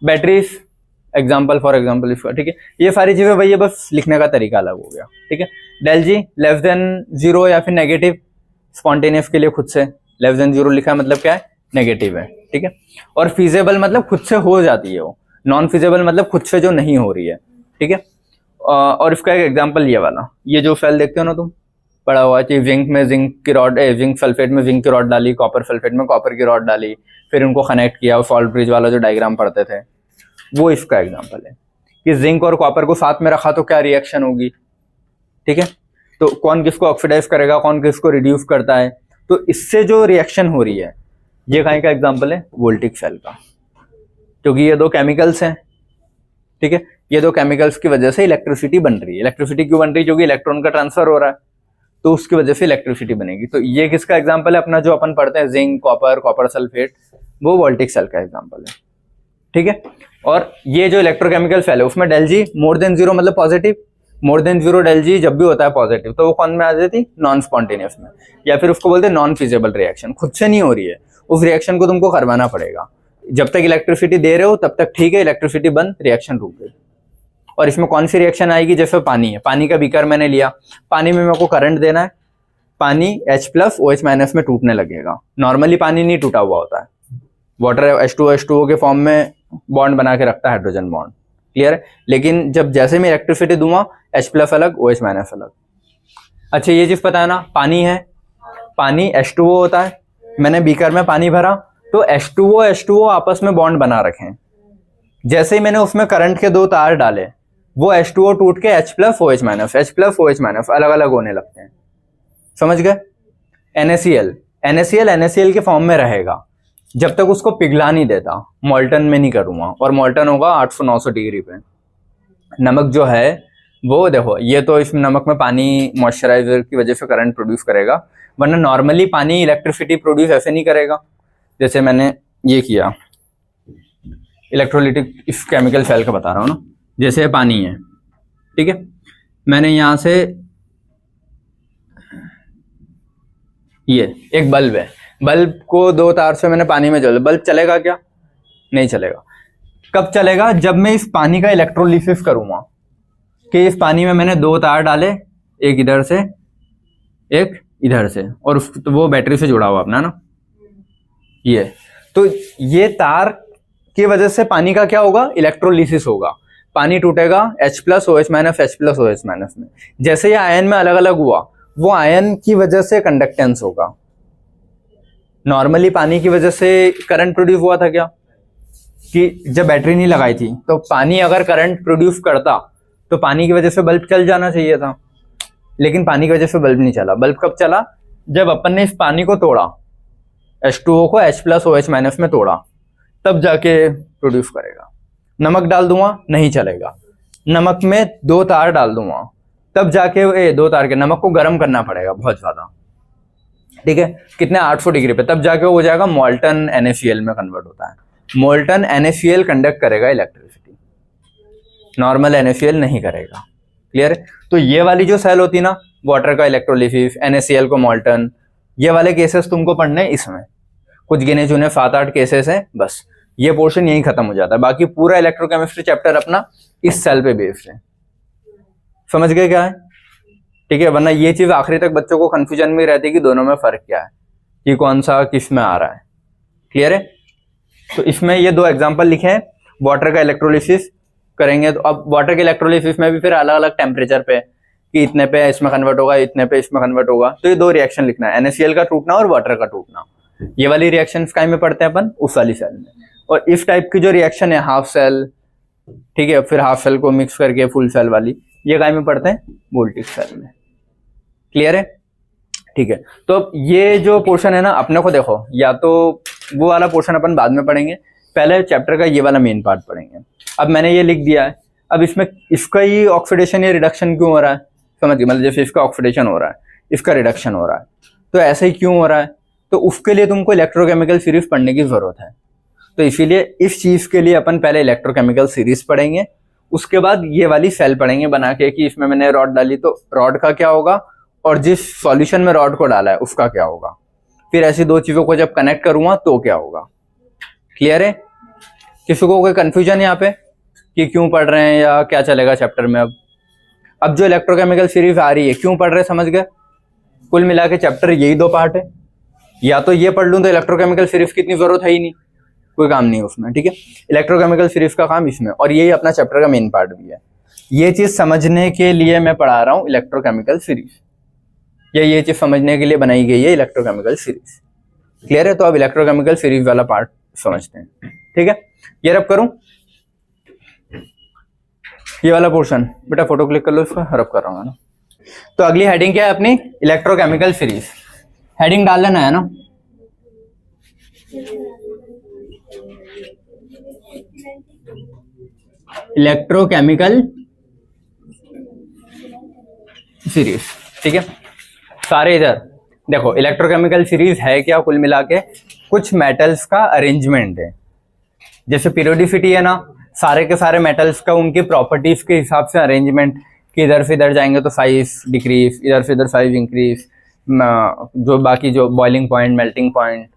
बैटरीज एग्जाम्पल, फॉर एग्जाम्पल इसका, ठीक है। ये सारी चीजें वही है, बस लिखने का तरीका अलग हो गया, ठीक है। डेल जी लेस देन 0 या फिर नेगेटिव, स्पॉन्टेनियस के लिए खुद से लेस देन 0 लिखा है, मतलब क्या है, नेगेटिव है, ठीक है। और फीजेबल मतलब खुद से हो जाती है वो, नॉन फीजेबल मतलब खुद से जो नहीं हो रही है, ठीक है। और इसका एक एग्जांपल ये वाला, ये जो सेल देखते हो ना तुम, पड़ा हुआ है कि जिंक में जिंक की रॉड, जिंक सल्फेट में जिंक की रॉड डाली, कॉपर सल्फेट में कॉपर की रॉड डाली, फिर उनको कनेक्ट किया, और सॉल्ट ब्रिज वाला जो डायग्राम पढ़ते थे, वो इसका एग्जाम्पल है कि जिंक और कॉपर को साथ में रखा तो क्या रिएक्शन होगी, ठीक है। तो कौन किसको ऑक्सीडाइज करेगा, कौन किसको रिड्यूस करता है, तो इससे जो रिएक्शन हो रही है, ये कहीं का एग्जांपल है, वोल्टिक सेल का, क्योंकि ये दो केमिकल्स हैं, ठीक है। ये दो केमिकल्स की वजह से इलेक्ट्रिसिटी बन रही है। इलेक्ट्रिसिटी क्यों बन रही है, क्योंकि इलेक्ट्रॉन का ट्रांसफर हो रहा है, तो उसकी वजह से इलेक्ट्रिसिटी बनेगी। तो ये किसका एग्जांपल है, अपना जो अपन पढ़ते हैं जिंक, कॉपर, कॉपर सल्फेट, वो वोल्टिक सेल का एग्जांपल है, ठीक है। और ये जो इलेक्ट्रोकेमिकल सेल है उसमें डेल जी मोर देन 0 मतलब पॉजिटिव, मोर देन 0 डेल जी जब भी होता है पॉजिटिव, तो वो कौन में आ जाती, नॉन स्पॉन्टेनियस में, या फिर उसको बोलते हैं नॉन फिजिबल रिएक्शन, खुद से नहीं हो रही है, उस रिएक्शन को तुमको करवाना पड़ेगा। जब तक इलेक्ट्रिसिटी दे रहे हो तब तक ठीक है, इलेक्ट्रिसिटी बंद, रिएक्शन रुक गई। और इसमें कौन सी रिएक्शन आएगी, जैसे पानी है, पानी का बीकर मैंने लिया, पानी में मेरे को करंट देना है, पानी H+ OH- में टूटने लगेगा। नॉर्मली पानी नहीं टूटा हुआ होता है, वाटर H2O के फॉर्म में बॉन्ड बना के रखता है, हाइड्रोजन बॉन्ड, क्लियर है। लेकिन जब जैसे मैं इलेक्ट्रिसिटी दूंगा, H+ अलग, OH- अलग। अच्छा ये चीज पता है ना, पानी है, पानी H2O होता है, मैंने बीकर में पानी भरा तो H2O आपस में बॉन्ड बना रखे हैं। जैसे ही मैंने उसमें करंट के दो तार डाले, वो H2O टूट के H+ OH- अलग अलग होने लगते हैं, समझ गए। NaCl के फॉर्म में रहेगा जब तक उसको पिघला नहीं देता, मोल्टन में नहीं करूंगा, और मोल्टन होगा 800-900 डिग्री पे। नमक जो है वो देखो, ये तो इस नमक में पानी मॉइस्चराइजर की वजह से करंट प्रोड्यूस करेगा, वरना नॉर्मली पानी इलेक्ट्रिसिटी प्रोड्यूस ऐसे नहीं करेगा जैसे मैंने ये किया। इलेक्ट्रोलिटिक इस केमिकल सेल का बता रहा हूँ ना, जैसे पानी है, ठीक है। मैंने यहां से, ये एक बल्ब है, बल्ब को दो तार से मैंने पानी में जोड़ा, बल्ब चलेगा क्या, नहीं चलेगा। कब चलेगा, जब मैं इस पानी का इलेक्ट्रोलिसिस करूंगा, कि इस पानी में मैंने दो तार डाले, एक इधर से एक इधर से, और तो वो बैटरी से जुड़ा हुआ अपना ना, ये तो ये तार की वजह से पानी का क्या होगा, इलेक्ट्रोलिसिस होगा। पानी टूटेगा H plus OH minus H plus OH minus में। जैसे ये आयन में अलग अलग हुआ, वो आयन की वजह से कंडक्टेंस होगा। नॉर्मली पानी की वजह से करंट प्रोड्यूस हुआ था क्या, कि जब बैटरी नहीं लगाई थी तो पानी अगर करंट प्रोड्यूस करता तो पानी की वजह से बल्ब चल जाना चाहिए था, लेकिन पानी की वजह से बल्ब नहीं चला। बल्ब कब चला, जब अपन ने इस पानी को तोड़ा, H2O को H प्लस OH माइनस में तोड़ा, तब जाके प्रोड्यूस करेगा। नमक डाल दूंगा नहीं चलेगा, नमक में 2 तार डाल दूंगा, तब जाके 2 तार के नमक को गर्म करना पड़ेगा बहुत ज्यादा, ठीक है, कितने 800 डिग्री पे, तब जाके वो हो जाएगा मोल्टन NaCl में कन्वर्ट होता है। मोल्टन NaCl कंडक्ट करेगा इलेक्ट्रिसिटी, नॉर्मल NaCl नहीं करेगा। क्लियर है? तो ये वाली जो सेल होती है ना, वाटर का इलेक्ट्रोलिसिस, NaCl को मोल्टन, ये वाले केसेस तुमको पढ़ने इसमें, कुछ गिने चुने 7-8 केसेस हैं, बस ये पोर्शन यही खत्म हो जाता है। बाकी पूरा इलेक्ट्रोकेमिस्ट्री चैप्टर अपना इस सेल पे बेस्ड है। समझ गए क्या है? ठीक है, वरना ये चीज आखिरी तक बच्चों को कंफ्यूजन में रहती है कि दोनों में फर्क क्या है, कि कौन सा किस में आ रहा है। क्लियर है? तो इसमें ये 2 एग्जांपल लिखे हैं, वाटर का इलेक्ट्रोलिसिस करेंगे, तो अब वाटर के इलेक्ट्रोलिसिस में भी फिर अलग अलग टेम्परेचर पे, कि इतने पे इसमें कन्वर्ट होगा, इतने पे इसमें कन्वर्ट होगा। तो ये 2 रिएक्शन लिखना है, NaCl का टूटना और वाटर का टूटना। ये वाली रिएक्शन काय में पढ़ते हैं अपन, उस वाली सेल में। और इस टाइप की जो रिएक्शन है हाफ सेल, ठीक है, फिर हाफ सेल को मिक्स करके फुल सेल वाली, ये काय में पढ़ते हैं, वोल्टिक सेल में। क्लियर है? ठीक है, तो ये जो पोर्शन है ना, अपने को देखो, या तो वो वाला पोर्शन अपन बाद में पढ़ेंगे, पहले चैप्टर का ये वाला मेन पार्ट पढ़ेंगे। अब मैंने ये लिख दिया है, अब इसमें इसका ही ऑक्सीडेशन या रिडक्शन क्यों हो रहा है, समझिए, मतलब जैसे इसका ऑक्सीडेशन हो रहा है, इसका रिडक्शन हो रहा है, तो ऐसे ही क्यों हो रहा है, तो उसके लिए तुमको इलेक्ट्रोकेमिकल सीरीज पढ़ने की जरूरत है। तो इसीलिए इस चीज के लिए अपन पहले इलेक्ट्रोकेमिकल सीरीज पढ़ेंगे, उसके बाद ये वाली सेल पढ़ेंगे बना के, कि इसमें मैंने रॉड डाली तो रॉड का क्या होगा, और जिस सॉल्यूशन में रॉड को डाला है उसका क्या होगा, फिर ऐसी 2 चीजों को जब कनेक्ट करूंगा तो क्या होगा। क्लियर है? किसी को कोई कंफ्यूजन यहाँ पे कि क्यों पढ़ रहे हैं या क्या चलेगा चैप्टर में? अब जो इलेक्ट्रोकेमिकल सीरीज आ रही है, क्यों पढ़ रहे हैं, समझ गए? कुल मिला के चैप्टर यही 2 पार्ट है, या तो ये पढ़ लूं तो इलेक्ट्रोकेमिकल सीरीज की इतनी जरूरत है ही नहीं, कोई काम नहीं है उसमें। ठीक है, इलेक्ट्रोकेमिकल सीरीज का काम इसमें, और यही अपना चैप्टर का मेन पार्ट भी है। ये चीज समझने के लिए मैं पढ़ा रहा हूँ इलेक्ट्रोकेमिकल सीरीज, या ये चीज समझने के लिए बनाई गई है इलेक्ट्रोकेमिकल सीरीज। क्लियर है? तो अब इलेक्ट्रोकेमिकल सीरीज वाला पार्ट समझते हैं। ठीक है, ये रब करूं, ये वाला पोर्शन, बेटा फोटो क्लिक कर लो, इसका रब कर रहा हूँ ना। तो अगली हेडिंग क्या है अपनी, इलेक्ट्रोकेमिकल सीरीज। हेडिंग डाल लेना है ना, इलेक्ट्रोकेमिकल सीरीज। ठीक है, सारे इधर देखो, इलेक्ट्रोकेमिकल सीरीज है क्या, कुल मिला के कुछ मेटल्स का अरेंजमेंट है। जैसे पीरियोडिसिटी है ना, सारे के सारे मेटल्स का उनकी प्रॉपर्टीज के हिसाब से अरेंजमेंट, कि इधर से इधर जाएंगे तो 5 डिक्रीज, इधर से इधर 5 इंक्रीज, जो बाकी जो boiling point, melting point,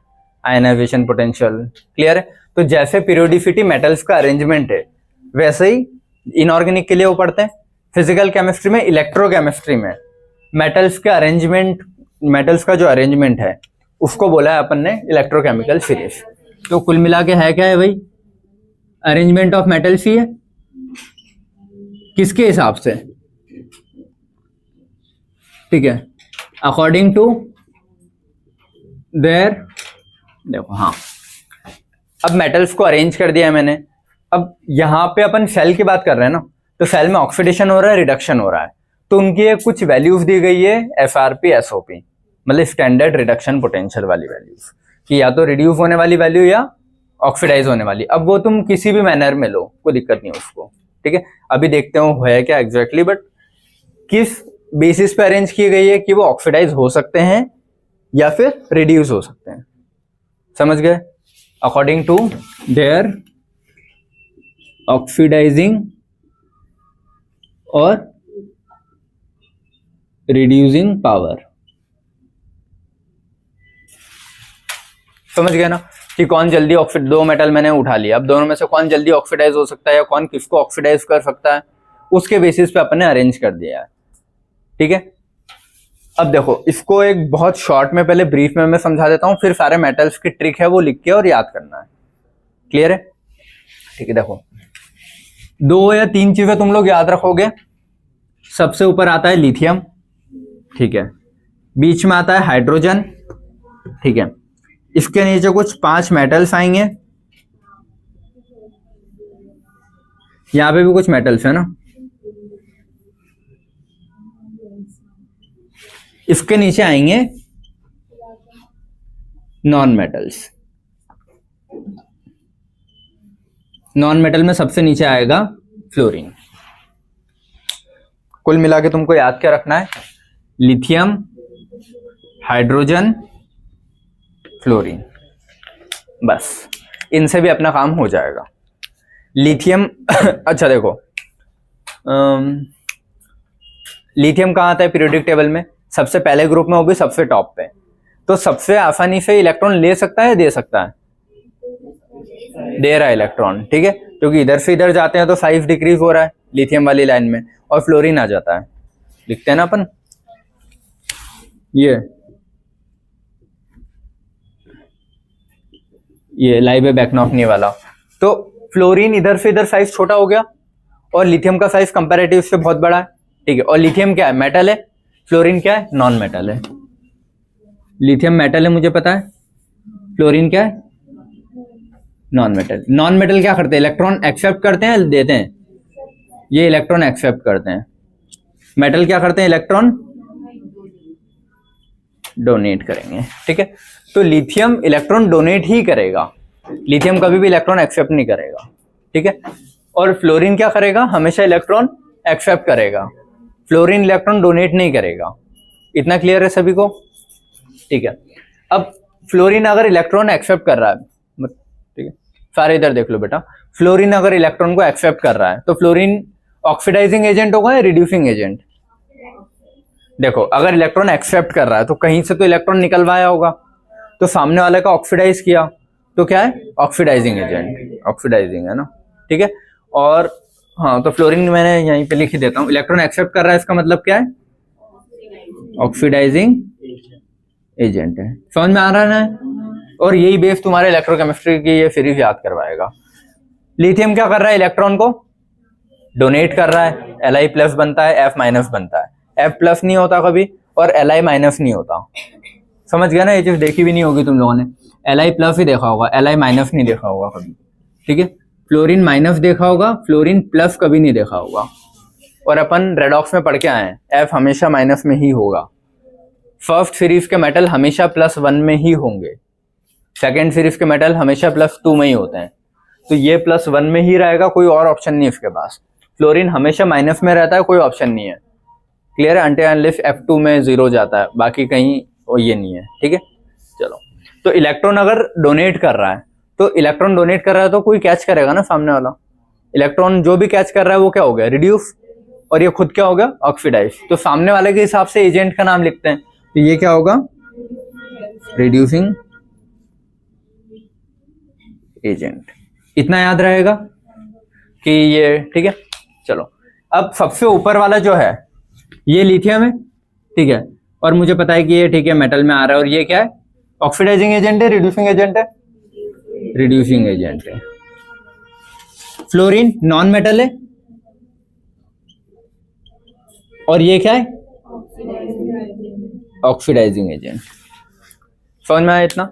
ionisation potential. Clear है? तो जैसे पीरियोडिसिटी मेटल्स का अरेंजमेंट है, वैसे ही इनऑर्गेनिक के लिए वो पढ़ते हैं। फिजिकल केमिस्ट्री में, इलेक्ट्रोकेमिस्ट्री में मेटल्स के अरेंजमेंट, मेटल्स का जो अरेंजमेंट है उसको बोला है अपन ने इलेक्ट्रोकेमिकल सीरीज। तो कुल मिला के है क्या है भाई, अरेंजमेंट ऑफ मेटल्स ही है। किसके हिसाब से? ठीक है, अकॉर्डिंग टू देयर, देखो हाँ, अब मेटल्स को अरेंज कर दिया है मैंने। अब यहाँ पे अपन सेल की बात कर रहे हैं ना, तो सेल में ऑक्सीडेशन हो रहा है, रिडक्शन हो रहा है, तो उनकी कुछ वैल्यूज दी गई है, FRP SOP, मतलब स्टैंडर्ड रिडक्शन पोटेंशियल वाली वैल्यूज, कि या तो रिड्यूस होने वाली वैल्यू या ऑक्सीडाइज होने वाली। अब वो तुम किसी भी मैनर में लो, कोई दिक्कत नहीं उसको। ठीक है, अभी देखते हो है क्या एग्जैक्टली, बट किस बेसिस पे अरेंज की गई है, कि वो ऑक्सीडाइज हो सकते हैं या फिर रिड्यूस हो सकते हैं। समझ गए? अकॉर्डिंग टू देयर ऑक्सीडाइजिंग और रिड्यूसिंग पावर। समझ गए ना, कि कौन जल्दी ऑक्सीड, 2 मेटल मैंने उठा लिया, अब दोनों में से कौन जल्दी ऑक्सीडाइज हो सकता है या कौन किसको ऑक्सीडाइज कर सकता है, उसके बेसिस पे अपन ने अरेंज कर दिया है। ठीक है, अब देखो इसको एक बहुत शॉर्ट में पहले ब्रीफ में मैं समझा देता हूं, फिर सारे मेटल्स की ट्रिक है वो लिख के और याद करना है। क्लियर है? ठीक है, देखो दो या तीन चीजें तुम लोग याद रखोगे। सबसे ऊपर आता है लिथियम, ठीक है, बीच में आता है हाइड्रोजन, ठीक है, इसके नीचे कुछ 5 मेटल्स आएंगे, यहां पे भी कुछ मेटल्स है ना, इसके नीचे आएंगे नॉन मेटल्स। नॉन मेटल में सबसे नीचे आएगा फ्लोरीन। कुल मिला के तुमको याद क्या रखना है, लिथियम, हाइड्रोजन, फ्लोरीन, बस इनसे भी अपना काम हो जाएगा। लिथियम अच्छा देखो, लिथियम कहाँ आता है पीरियोडिक टेबल में, सबसे पहले ग्रुप में, वो भी सबसे टॉप पे। तो सबसे आसानी से इलेक्ट्रॉन ले सकता है, दे सकता है, दे रहा है इलेक्ट्रॉन, ठीक है, क्योंकि इधर से इधर जाते हैं तो साइज डिक्रीज हो रहा है लिथियम वाली लाइन में, और फ्लोरीन आ जाता है, लिखते हैं ना अपन ये लाइबेबैक्नॉफनी वाला। तो फ्लोरीन इधर से इधर साइज छोटा हो गया, और लिथियम का साइज कंपैरेटिव से बहुत बड़ा है, ठीक है। और लिथियम क्या है, मेटल है, फ्लोरीन क्या है, नॉन मेटल है। लिथियम मेटल है मुझे पता है, फ्लोरीन क्या है, नॉन मेटल। नॉन मेटल क्या करते हैं, इलेक्ट्रॉन एक्सेप्ट करते हैं, देते हैं, ये इलेक्ट्रॉन एक्सेप्ट करते हैं। मेटल क्या करते हैं, इलेक्ट्रॉन डोनेट करेंगे, ठीक है। तो लिथियम इलेक्ट्रॉन डोनेट ही करेगा, लिथियम कभी भी इलेक्ट्रॉन एक्सेप्ट नहीं करेगा, ठीक है। और फ्लोरीन क्या करेगा, हमेशा इलेक्ट्रॉन एक्सेप्ट करेगा, फ्लोरीन इलेक्ट्रॉन डोनेट नहीं करेगा। इतना क्लियर है सभी को, ठीक है। अब फ्लोरीन अगर इलेक्ट्रॉन एक्सेप्ट कर रहा है, ठीक है, सारे इधर देख लो बेटा, फ्लोरीन अगर इलेक्ट्रॉन को एक्सेप्ट कर रहा है तो फ्लोरीन ऑक्सीडाइजिंग एजेंट होगा या रिड्यूसिंग एजेंट। देखो अगर इलेक्ट्रॉन एक्सेप्ट कर रहा है तो कहीं से तो इलेक्ट्रॉन निकलवाया होगा, तो सामने वाले का ऑक्सीडाइज किया तो क्या है, ऑक्सीडाइजिंग एजेंट, ऑक्सीडाइजिंग है ना, ठीक है। और हाँ, तो फ्लोरीन मैंने यहीं पे लिख ही देता हूँ, इलेक्ट्रॉन एक्सेप्ट कर रहा है, इसका मतलब क्या है, ऑक्सीडाइजिंग एजेंट है। समझ में आ रहा है ना। और यही बेस तुम्हारे इलेक्ट्रोकेमिस्ट्री की ये सीरीज याद करवाएगा। लिथियम क्या कर रहा है, इलेक्ट्रॉन को डोनेट कर रहा है, Li प्लस बनता है, F माइनस बनता है, F प्लस नहीं होता कभी और Li माइनस नहीं होता। समझ गया ना, ये चीज देखी भी नहीं होगी तुम लोगों ने, Li प्लस ही देखा होगा, Li माइनस नहीं देखा होगा कभी, ठीक है। फ्लोरीन माइनस देखा होगा, फ्लोरीन प्लस कभी नहीं देखा होगा। और अपन रेडॉक्स में पढ़ के आए हैं, F हमेशा माइनस में ही होगा। फर्स्ट सीरीज के मेटल हमेशा +1 में ही होंगे, सेकेंड सीरीज के मेटल हमेशा +2 में ही होते हैं, तो ये +1 में ही रहेगा, कोई और ऑप्शन नहीं इसके पास। फ्लोरीन हमेशा माइनस में रहता है, कोई ऑप्शन नहीं है, क्लियर है, अनटिल अनलेस F2 में 0 जाता है, बाकी कहीं वो ये नहीं है, ठीक है। चलो, तो इलेक्ट्रॉन अगर डोनेट कर रहा है, तो इलेक्ट्रॉन डोनेट कर रहा है तो कोई कैच करेगा ना सामने वाला, इलेक्ट्रॉन जो भी कैच कर रहा है वो क्या हो गया, रिड्यूस, और ये खुद क्या हो गया, ऑक्सीडाइज। तो सामने वाले के हिसाब से एजेंट का नाम लिखते हैं, तो ये क्या होगा, रिड्यूसिंग एजेंट। इतना याद रहेगा कि ये, ठीक है। चलो, अब सबसे ऊपर वाला जो है ये लिथियम है, ठीक है, और मुझे पता है कि ये, ठीक है, मेटल में आ रहा है, और ये क्या है, ऑक्सीडाइजिंग एजेंट है, रिड्यूसिंग एजेंट है, रिड्यूसिंग एजेंट है। फ्लोरीन नॉन मेटल है, और ये क्या है, ऑक्सीडाइजिंग एजेंट। समझ में आया इतना,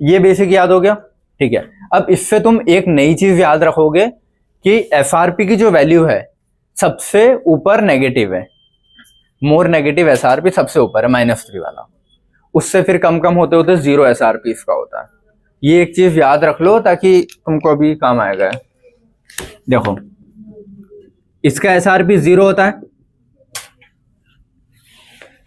ये बेसिक याद हो गया, ठीक है। अब इससे तुम एक नई चीज याद रखोगे कि एसआरपी की जो वैल्यू है सबसे ऊपर नेगेटिव है, मोर नेगेटिव एसआरपी सबसे ऊपर है, -3 वाला, उससे फिर कम कम होते होते 0 एसआरपी इसका होता है। ये एक चीज याद रख लो ताकि तुमको अभी काम आएगा। देखो इसका एसआरपी 0 होता है,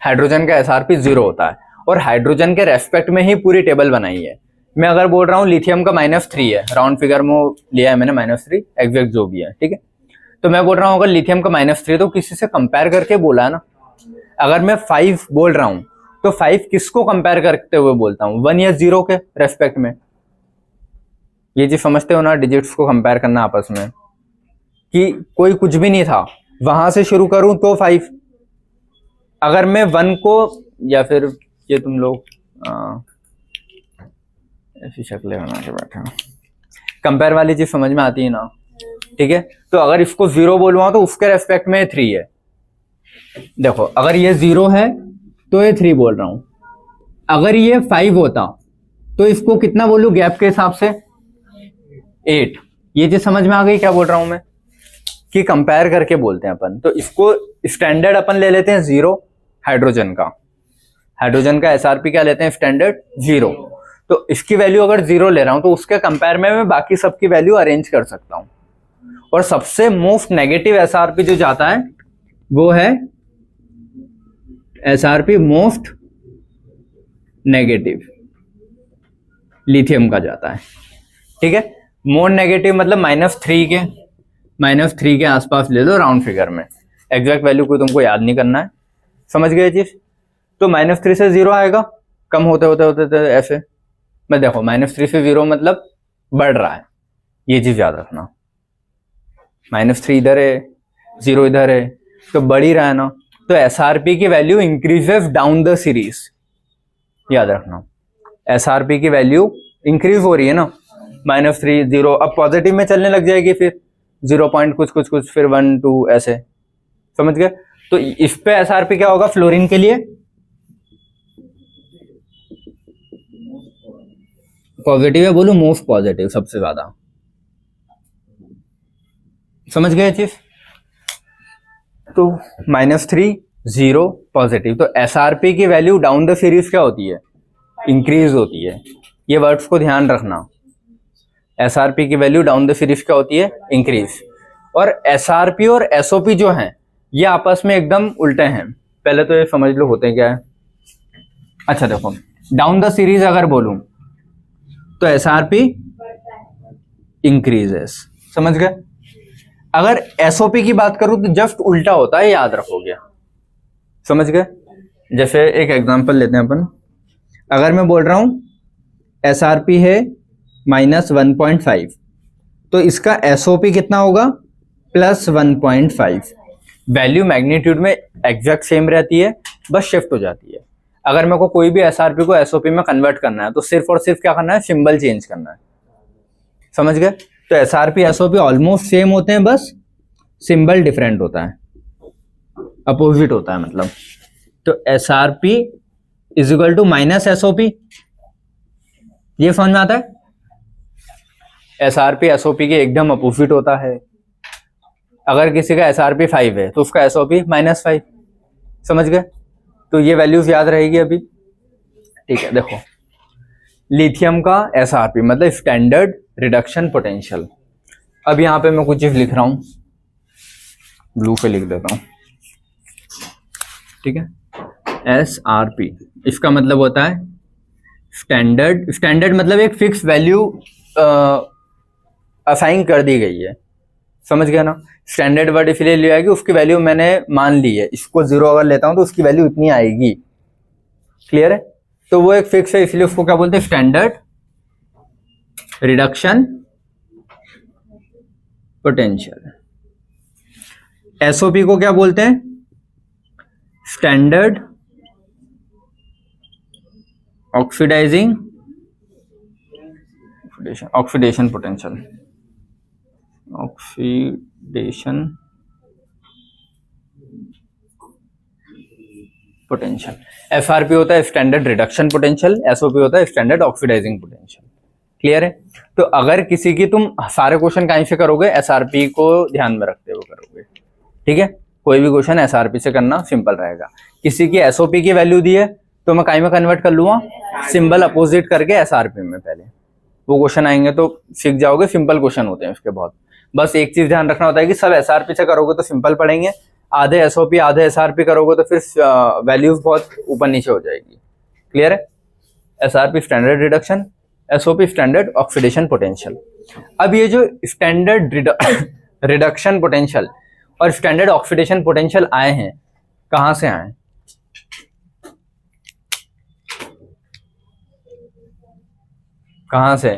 हाइड्रोजन का एसआरपी 0 होता है, और हाइड्रोजन के रेस्पेक्ट में ही पूरी टेबल बनाई है। मैं अगर बोल रहा हूँ लिथियम का -3 है, राउंड फिगर में लिया है मैंने -3, एग्जैक्ट जो भी है, ठीक है। तो मैं बोल रहा हूँ अगर लिथियम का -3, तो किसी से कंपेयर करके बोला है ना। अगर मैं 5 बोल रहा हूँ तो 5 किसको कंपेयर करते हुए बोलता हूँ, 1 या 0 के रेस्पेक्ट में। ये चीज समझते हो ना, डिजिट्स को कंपेयर करना आपस में, कि कोई कुछ भी नहीं था, वहां से शुरू करूं तो 5। अगर मैं 1 को, या फिर ये तुम लोग ऐसी शक्लें बना के बैठे हो, कंपेयर वाली चीज समझ में आती है ना, ठीक है, तो अगर इसको 0 बोलूँ तो उसके रेस्पेक्ट में 3 है। देखो अगर ये 0 है तो ये 3 बोल रहा हूं, अगर ये 5 होता तो इसको कितना बोलूं गैप के हिसाब से 8। ये चीज समझ में आ गई क्या बोल रहा हूं मैं, कि कंपेयर करके बोलते हैं अपन। तो इसको स्टैंडर्ड अपन ले लेते हैं 0 हाइड्रोजन का एसआरपी क्या लेते हैं स्टैंडर्ड 0। तो इसकी वैल्यू अगर 0 ले रहा हूं तो उसके कंपेयर में मैं बाकी सबकी वैल्यू अरेंज कर सकता हूं। और सबसे मोस्ट नेगेटिव एसआरपी जो जाता है वो है एसआरपी मोस्ट नेगेटिव लिथियम का जाता है। ठीक है, मोस्ट नेगेटिव मतलब -3 के आसपास ले लो राउंड फिगर में, एग्जैक्ट वैल्यू को तुमको याद नहीं करना है, समझ गए चीज। तो -3 से 0 आएगा, कम होते होते ऐसे मैं देखो -3 से 0 मतलब बढ़ रहा है, ये चीज याद रखना। -3 इधर है 0 इधर है तो बढ़ ही रहा है ना, तो एसआरपी की value increases down the series, याद रखना एसआरपी की वैल्यू इंक्रीज हो रही है ना, -3 0 अब पॉजिटिव में चलने लग जाएगी, फिर 0 पॉइंट कुछ फिर 1 2 ऐसे, समझ गए। तो इस पे एसआरपी क्या होगा फ्लोरीन के लिए पॉजिटिव है, बोलूं मोस्ट पॉजिटिव सबसे ज्यादा, समझ गए चीज। तो -3 0 पॉजिटिव, तो एसआरपी की वैल्यू डाउन द सीरीज क्या होती है इंक्रीज होती है, ये वर्ड्स को ध्यान रखना। एसआरपी की वैल्यू डाउन द सीरीज क्या होती है इंक्रीज। और एसआरपी और एसओपी जो हैं ये आपस में एकदम उल्टे हैं, पहले तो ये समझ लो होते क्या है। अच्छा देखो डाउन द सीरीज अगर बोलूं तो एसआरपी इंक्रीजेस, समझ गए। अगर एसओपी की बात करूं तो जस्ट उल्टा होता है, याद रखोगे, समझ गए। जैसे एक एग्जांपल लेते हैं अपन, अगर मैं बोल रहा हूं एसआरपी है -1.5 तो इसका एसओपी कितना होगा +1.5। वैल्यू मैग्नीट्यूड में एग्जैक्ट सेम रहती है, बस शिफ्ट हो जाती है। अगर मेरे को कोई भी एसआरपी को एसओपी में कन्वर्ट करना है तो सिर्फ और सिर्फ क्या करना है सिंबल चेंज करना है, समझ गए। तो एसआरपी एसओपी ऑलमोस्ट सेम होते हैं, बस सिंबल डिफरेंट होता है, अपोजिट होता है मतलब। तो SRP is equal to -SOP, ये समझ में आता है। एसआरपी एसओपी के एकदम अपोजिट होता है। अगर किसी का एसआरपी 5 है तो उसका एसओपी -5, समझ गए। तो ये वैल्यूज याद रहेगी अभी, ठीक है। देखो लिथियम का एसआरपी मतलब स्टैंडर्ड रिडक्शन पोटेंशियल। अब यहां पे मैं कुछ चीज लिख रहा हूं, ब्लू पे लिख देता हूं, ठीक है। एसआरपी इसका मतलब होता है स्टैंडर्ड मतलब एक फिक्स वैल्यू असाइन कर दी गई है, समझ गया ना। स्टैंडर्ड वर्ड इसलिए लिया है कि उसकी वैल्यू मैंने मान ली है, इसको 0 अगर लेता हूं तो उसकी वैल्यू इतनी आएगी, क्लियर है। तो वो एक फिक्स है, इसलिए उसको क्या बोलते हैं स्टैंडर्ड रिडक्शन पोटेंशियल। एसओपी को क्या बोलते हैं standard oxidation potential, oxidation potential. FRP होता है स्टैंडर्ड रिडक्शन पोटेंशियल, एसओपी होता है स्टैंडर्ड ऑक्सीडाइजिंग पोटेंशियल, क्लियर है। तो अगर किसी की तुम सारे क्वेश्चन कहीं से करोगे एसआरपी को ध्यान में रखते हुए करोगे, ठीक है। कोई भी क्वेश्चन एसआरपी से करना सिंपल रहेगा। किसी की एसओपी की वैल्यू दी है तो मैं कहीं में कन्वर्ट कर लूंगा सिंबल अपोजिट करके एसआरपी में, पहले वो क्वेश्चन आएंगे तो सीख जाओगे, सिंपल क्वेश्चन होते हैं उसके बहुत। बस एक चीज ध्यान रखना होता है कि सब एसआरपी से करोगे तो सिंपल पढ़ेंगे, आधे एसओपी आधे एसआरपी करोगे तो फिर वैल्यूज बहुत ऊपर नीचे हो जाएगी, क्लियर है। SRP standard reduction, SOP standard oxidation potential. अब ये जो स्टैंडर्ड रिडक्शन पोटेंशियल और स्टैंडर्ड ऑक्सीडेशन पोटेंशियल आए हैं, कहां से आए, कहां से,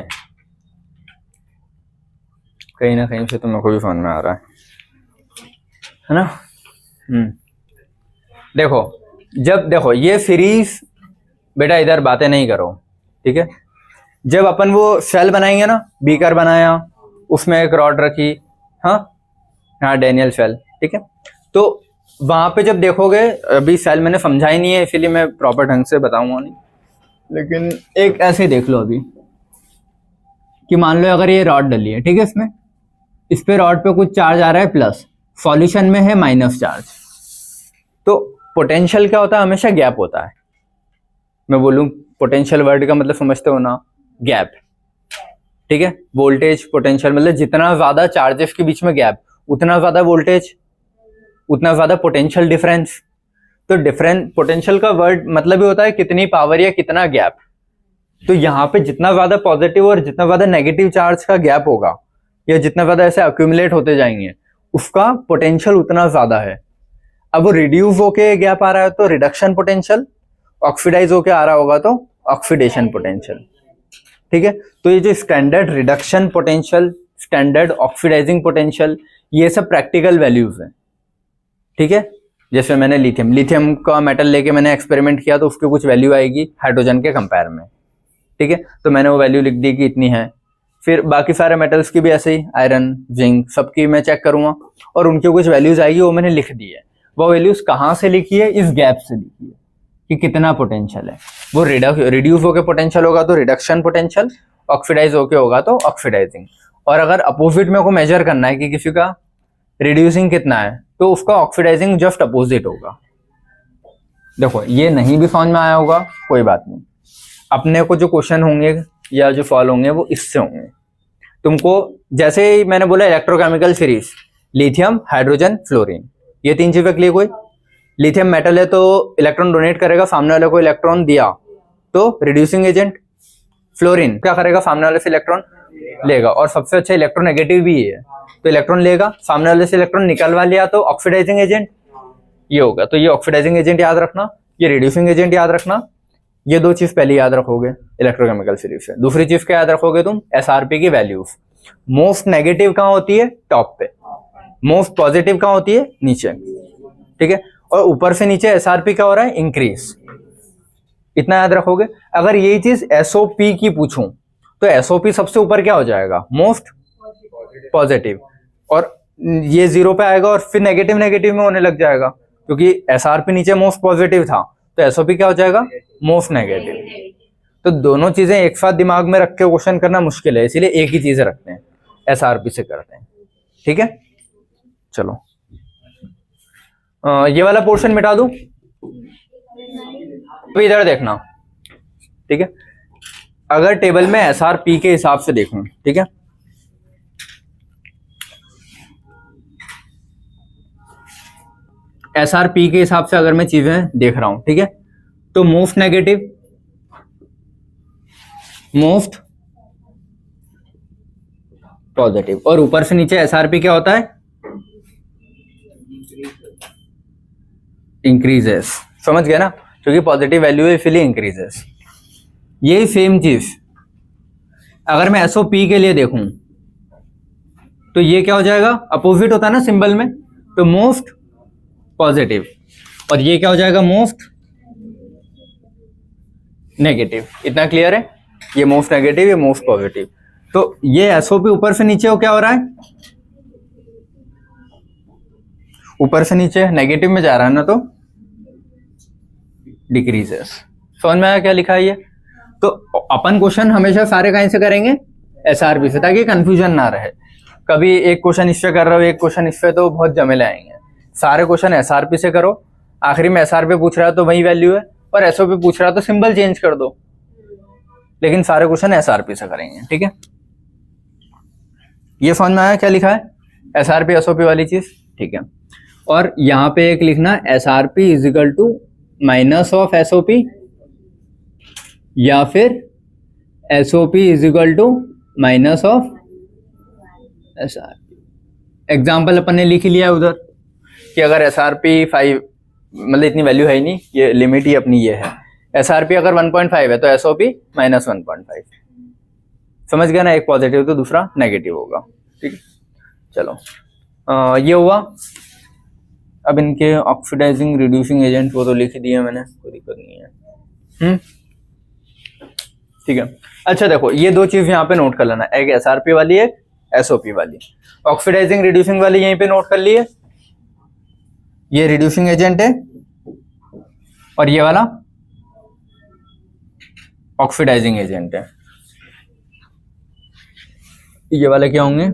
कहीं ना कहीं से तुम लोग को भी समझ में आ रहा है ना। देखो जब देखो ये सीरीज, बेटा इधर बातें नहीं करो, ठीक है। जब अपन वो सेल बनाएंगे ना, बीकर बनाया उसमें एक रॉड रखी, हाँ हाँ, डेनियल सेल, ठीक है। तो वहां पे जब देखोगे, अभी सेल मैंने समझा ही नहीं है इसीलिए मैं प्रॉपर ढंग से बताऊंगा नहीं, लेकिन एक ऐसे देख लो अभी कि मान लो अगर ये रॉड डली है, ठीक है, इसमें इस पे रॉड पे कुछ चार्ज आ रहा है प्लस, सॉल्यूशन में है माइनस चार्ज, तो पोटेंशियल क्या होता है, हमेशा गैप होता है। मैं बोलूं पोटेंशियल वर्ड का मतलब समझते हो ना, गैप, ठीक है। वोल्टेज पोटेंशियल मतलब जितना ज्यादा चार्जेस के बीच में गैप, उतना ज्यादा वोल्टेज, उतना ज्यादा पोटेंशियल डिफरेंस। तो डिफरेंस पोटेंशियल का वर्ड मतलब ही होता है कितनी पावर या कितना गैप। तो यहाँ पे जितना ज्यादा पॉजिटिव और जितना ज्यादा नेगेटिव चार्ज का गैप होगा, या जितना ज्यादा ऐसे अक्यूमुलेट होते जाएंगे, उसका पोटेंशियल उतना ज्यादा है। अब वो रिड्यूस होके गैप आ रहा है तो रिडक्शन पोटेंशियल, ऑक्सीडाइज होके आ रहा होगा तो ऑक्सीडेशन पोटेंशियल, ठीक है। तो ये जो standard reduction potential, standard oxidising potential, ये सब प्रैक्टिकल वैल्यूज हैं, ठीक है। जैसे मैंने लिथियम का मेटल लेके मैंने एक्सपेरिमेंट किया तो उसकी कुछ वैल्यू आएगी हाइड्रोजन के कंपेयर में, ठीक है। तो मैंने वो वैल्यू लिख दी कि इतनी है। फिर बाकी सारे मेटल्स की भी ऐसे ही, आयरन, जिंक, सबकी मैं चेक करूंगा और उनकी कुछ वैल्यूज आएगी, वो मैंने लिख दी है। वो वैल्यूज कहाँ से लिखी है, इस गैप से लिखी है कि कितना पोटेंशियल है। वो रिड्यूस होकर पोटेंशियल होगा तो रिडक्शन पोटेंशियल, ऑक्सीडाइज होके होगा तो ऑक्सीडाइजिंग। और अगर अपोजिट में को मेजर करना है कि किसी का रिड्यूसिंग कितना है, तो उसका ऑक्सीडाइजिंग जस्ट अपोजिट होगा। देखो ये नहीं भी समझ में आया होगा कोई बात नहीं, अपने को जो क्वेश्चन होंगे या जो सॉल्व होंगे वो इससे होंगे। तुमको जैसे ही मैंने बोला electrochemical series, lithium, hydrogen, fluorine, ये तीन चीजें क्लियर हुई। लिथियम मेटल है तो इलेक्ट्रॉन डोनेट करेगा, सामने वाले को इलेक्ट्रॉन दिया तो रिड्यूसिंग एजेंट। फ्लोरीन क्या करेगा, सामने वाले से इलेक्ट्रॉन लेगा, और सबसे अच्छा इलेक्ट्रोनेगेटिव भी है तो इलेक्ट्रॉन लेगा, सामने वाले से इलेक्ट्रॉन निकलवा लिया तो ऑक्सीडाइजिंग एजेंट ये होगा। तो ये ऑक्सीडाइजिंग एजेंट याद रखना, ये रिड्यूसिंग एजेंट याद रखना। ये दो चीज पहले याद रखोगे इलेक्ट्रोकेमिकल सीरीज से। दूसरी चीज क्या याद रखोगे तुम, एसआरपी की वैल्यूज। मोस्ट नेगेटिव कहाँ होती है, टॉप पे, मोस्ट पॉजिटिव कहाँ होती है, नीचे, ठीक है। और ऊपर से नीचे एसआरपी क्या हो रहा है, इंक्रीज, इतना याद रखोगे। अगर यही चीज एसओपी की पूछूं तो एसओपी सबसे ऊपर क्या हो जाएगा, मोस्ट पॉजिटिव, और ये जीरो पे आएगा और फिर नेगेटिव नेगेटिव में होने लग जाएगा, क्योंकि एसआरपी नीचे मोस्ट पॉजिटिव था तो एसओपी क्या हो जाएगा, मोस्ट नेगेटिव। तो दोनों चीजें एक साथ दिमाग में रख के क्वेश्चन करना मुश्किल है, इसीलिए एक ही चीज रखते हैं, एसआरपी से करते हैं, ठीक है। चलो ये वाला पोर्शन मिटा दूं, तो इधर देखना, ठीक है। अगर टेबल में एसआरपी के हिसाब से देखूं, ठीक है, एसआरपी के हिसाब से अगर मैं चीजें देख रहा हूं, ठीक है, तो मोस्ट नेगेटिव, मोस्ट पॉजिटिव, और ऊपर से नीचे एसआरपी क्या होता है, इंक्रीजेस। समझ गया ना, क्योंकि पॉजिटिव वैल्यू है इसलिए इंक्रीजेस। यही सेम चीज अगर मैं एसओपी के लिए देखूं तो ये क्या हो जाएगा, अपोजिट होता है ना सिंबल में, तो मोस्ट पॉजिटिव, और ये क्या हो जाएगा, मोस्ट नेगेटिव। इतना क्लियर है, ये मोस्ट नेगेटिव, ये मोस्ट पॉजिटिव। तो ये एसओपी ऊपर से नीचे हो क्या हो रहा है, ऊपर से नीचे नेगेटिव में जा रहा है ना, तो डिक्रीजेस। समझ में आया क्या लिखा है ये। तो अपन क्वेश्चन हमेशा सारे कहीं से करेंगे, एसआरपी से, ताकि कंफ्यूजन ना रहे। कभी एक क्वेश्चन इससे कर रहे हो, एक क्वेश्चन इससे, तो बहुत झमेले आएंगे। सारे क्वेश्चन एसआरपी से करो, आखिरी में एसआरपी पूछ रहा है तो वही वैल्यू है, और एसओपी पूछ रहा है तो सिंबल चेंज कर दो, लेकिन सारे क्वेश्चन एसआरपी से करेंगे, ठीक है। ये समझ में आया क्या लिखा है, एसआरपी एसओपी वाली चीज, ठीक है। और यहाँ पे एक लिखना, SRP is equal to minus of SOP, या फिर SOP is equal to minus of SRP. Example अपन ने लिख ही लिया उधर कि अगर एसआरपी 5, मतलब इतनी वैल्यू है ही नहीं, ये लिमिट ही अपनी ये है, एसआरपी अगर 1.5 है तो एसओपी माइनस 1.5। समझ गया ना, एक पॉजिटिव तो दूसरा नेगेटिव होगा, ठीक है। चलो ये हुआ। अब इनके ऑक्सीडाइजिंग रिड्यूसिंग एजेंट वो तो लिख दिए मैंने, कोई दिक्कत नहीं है, ठीक है। अच्छा देखो, ये दो चीज यहाँ पे नोट कर लेना, एक एसआरपी वाली, एक SOP वाली। ऑक्सीडाइजिंग रिड्यूसिंग वाली यहीं पे नोट कर लिए, ये रिड्यूसिंग एजेंट है और ये वाला ऑक्सीडाइजिंग एजेंट है। ये वाले क्या होंगे?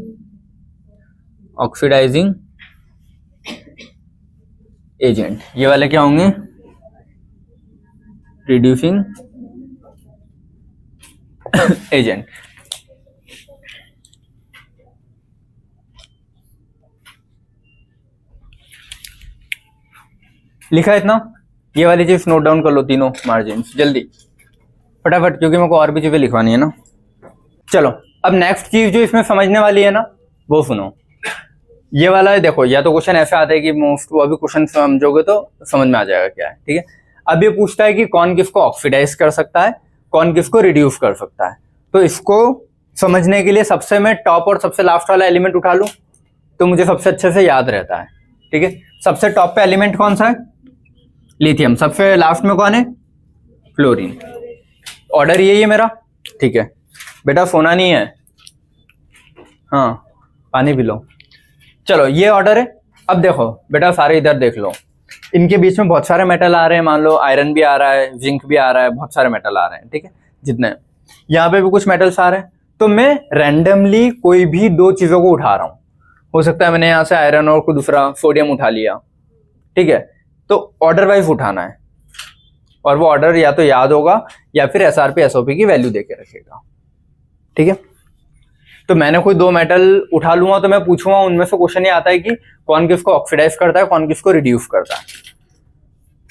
Oxidising agent. ये वाले क्या होंगे? Reducing agent. लिखा है इतना? ये वाली चीज नोट डाउन कर लो, तीनों मार्जिन जल्दी फटाफट, क्योंकि मेरे को और भी चीजें लिखवानी है ना। चलो अब नेक्स्ट चीज जो इसमें समझने वाली है ना, वो सुनो। ये वाला है, देखो या तो क्वेश्चन ऐसा आता है कि मोस्ट, वो अभी क्वेश्चन समझोगे तो समझ में आ जाएगा क्या है, ठीक है। अब ये पूछता है कि कौन किसको ऑक्सीडाइज कर सकता है, कौन किसको रिड्यूस कर सकता है। तो इसको समझने के लिए सबसे मैं टॉप और सबसे लास्ट वाला एलिमेंट उठा लूं तो मुझे सबसे अच्छे से याद रहता है, ठीक है। सबसे टॉप पे एलिमेंट कौन सा है? लिथियम। सबसे लास्ट में कौन है? फ्लोरीन। ऑर्डर यही है मेरा, ठीक है। बेटा सोना नहीं है, हाँ पानी पी लो। चलो ये ऑर्डर है। अब देखो बेटा सारे इधर देख लो, इनके बीच में बहुत सारे मेटल आ रहे हैं। मान लो आयरन भी आ रहा है, जिंक भी आ रहा है, बहुत सारे मेटल आ रहे हैं, ठीक है। जितने यहाँ पे भी कुछ मेटल्स आ रहे हैं, तो मैं रैंडमली कोई भी दो चीजों को उठा रहा हूँ। हो सकता है मैंने यहाँ से आयरन और कोई दूसरा सोडियम उठा लिया, ठीक है। तो ऑर्डर वाइज उठाना है और वो ऑर्डर या तो याद होगा या फिर SRP SOP की वैल्यू देके रखेगा, ठीक है। तो मैंने कोई दो मेटल उठा लूंगा तो मैं पूछूंगा, उनमें से क्वेश्चन ये आता है कि कौन किसको ऑक्सीडाइज करता है, कौन किसको रिड्यूस करता है।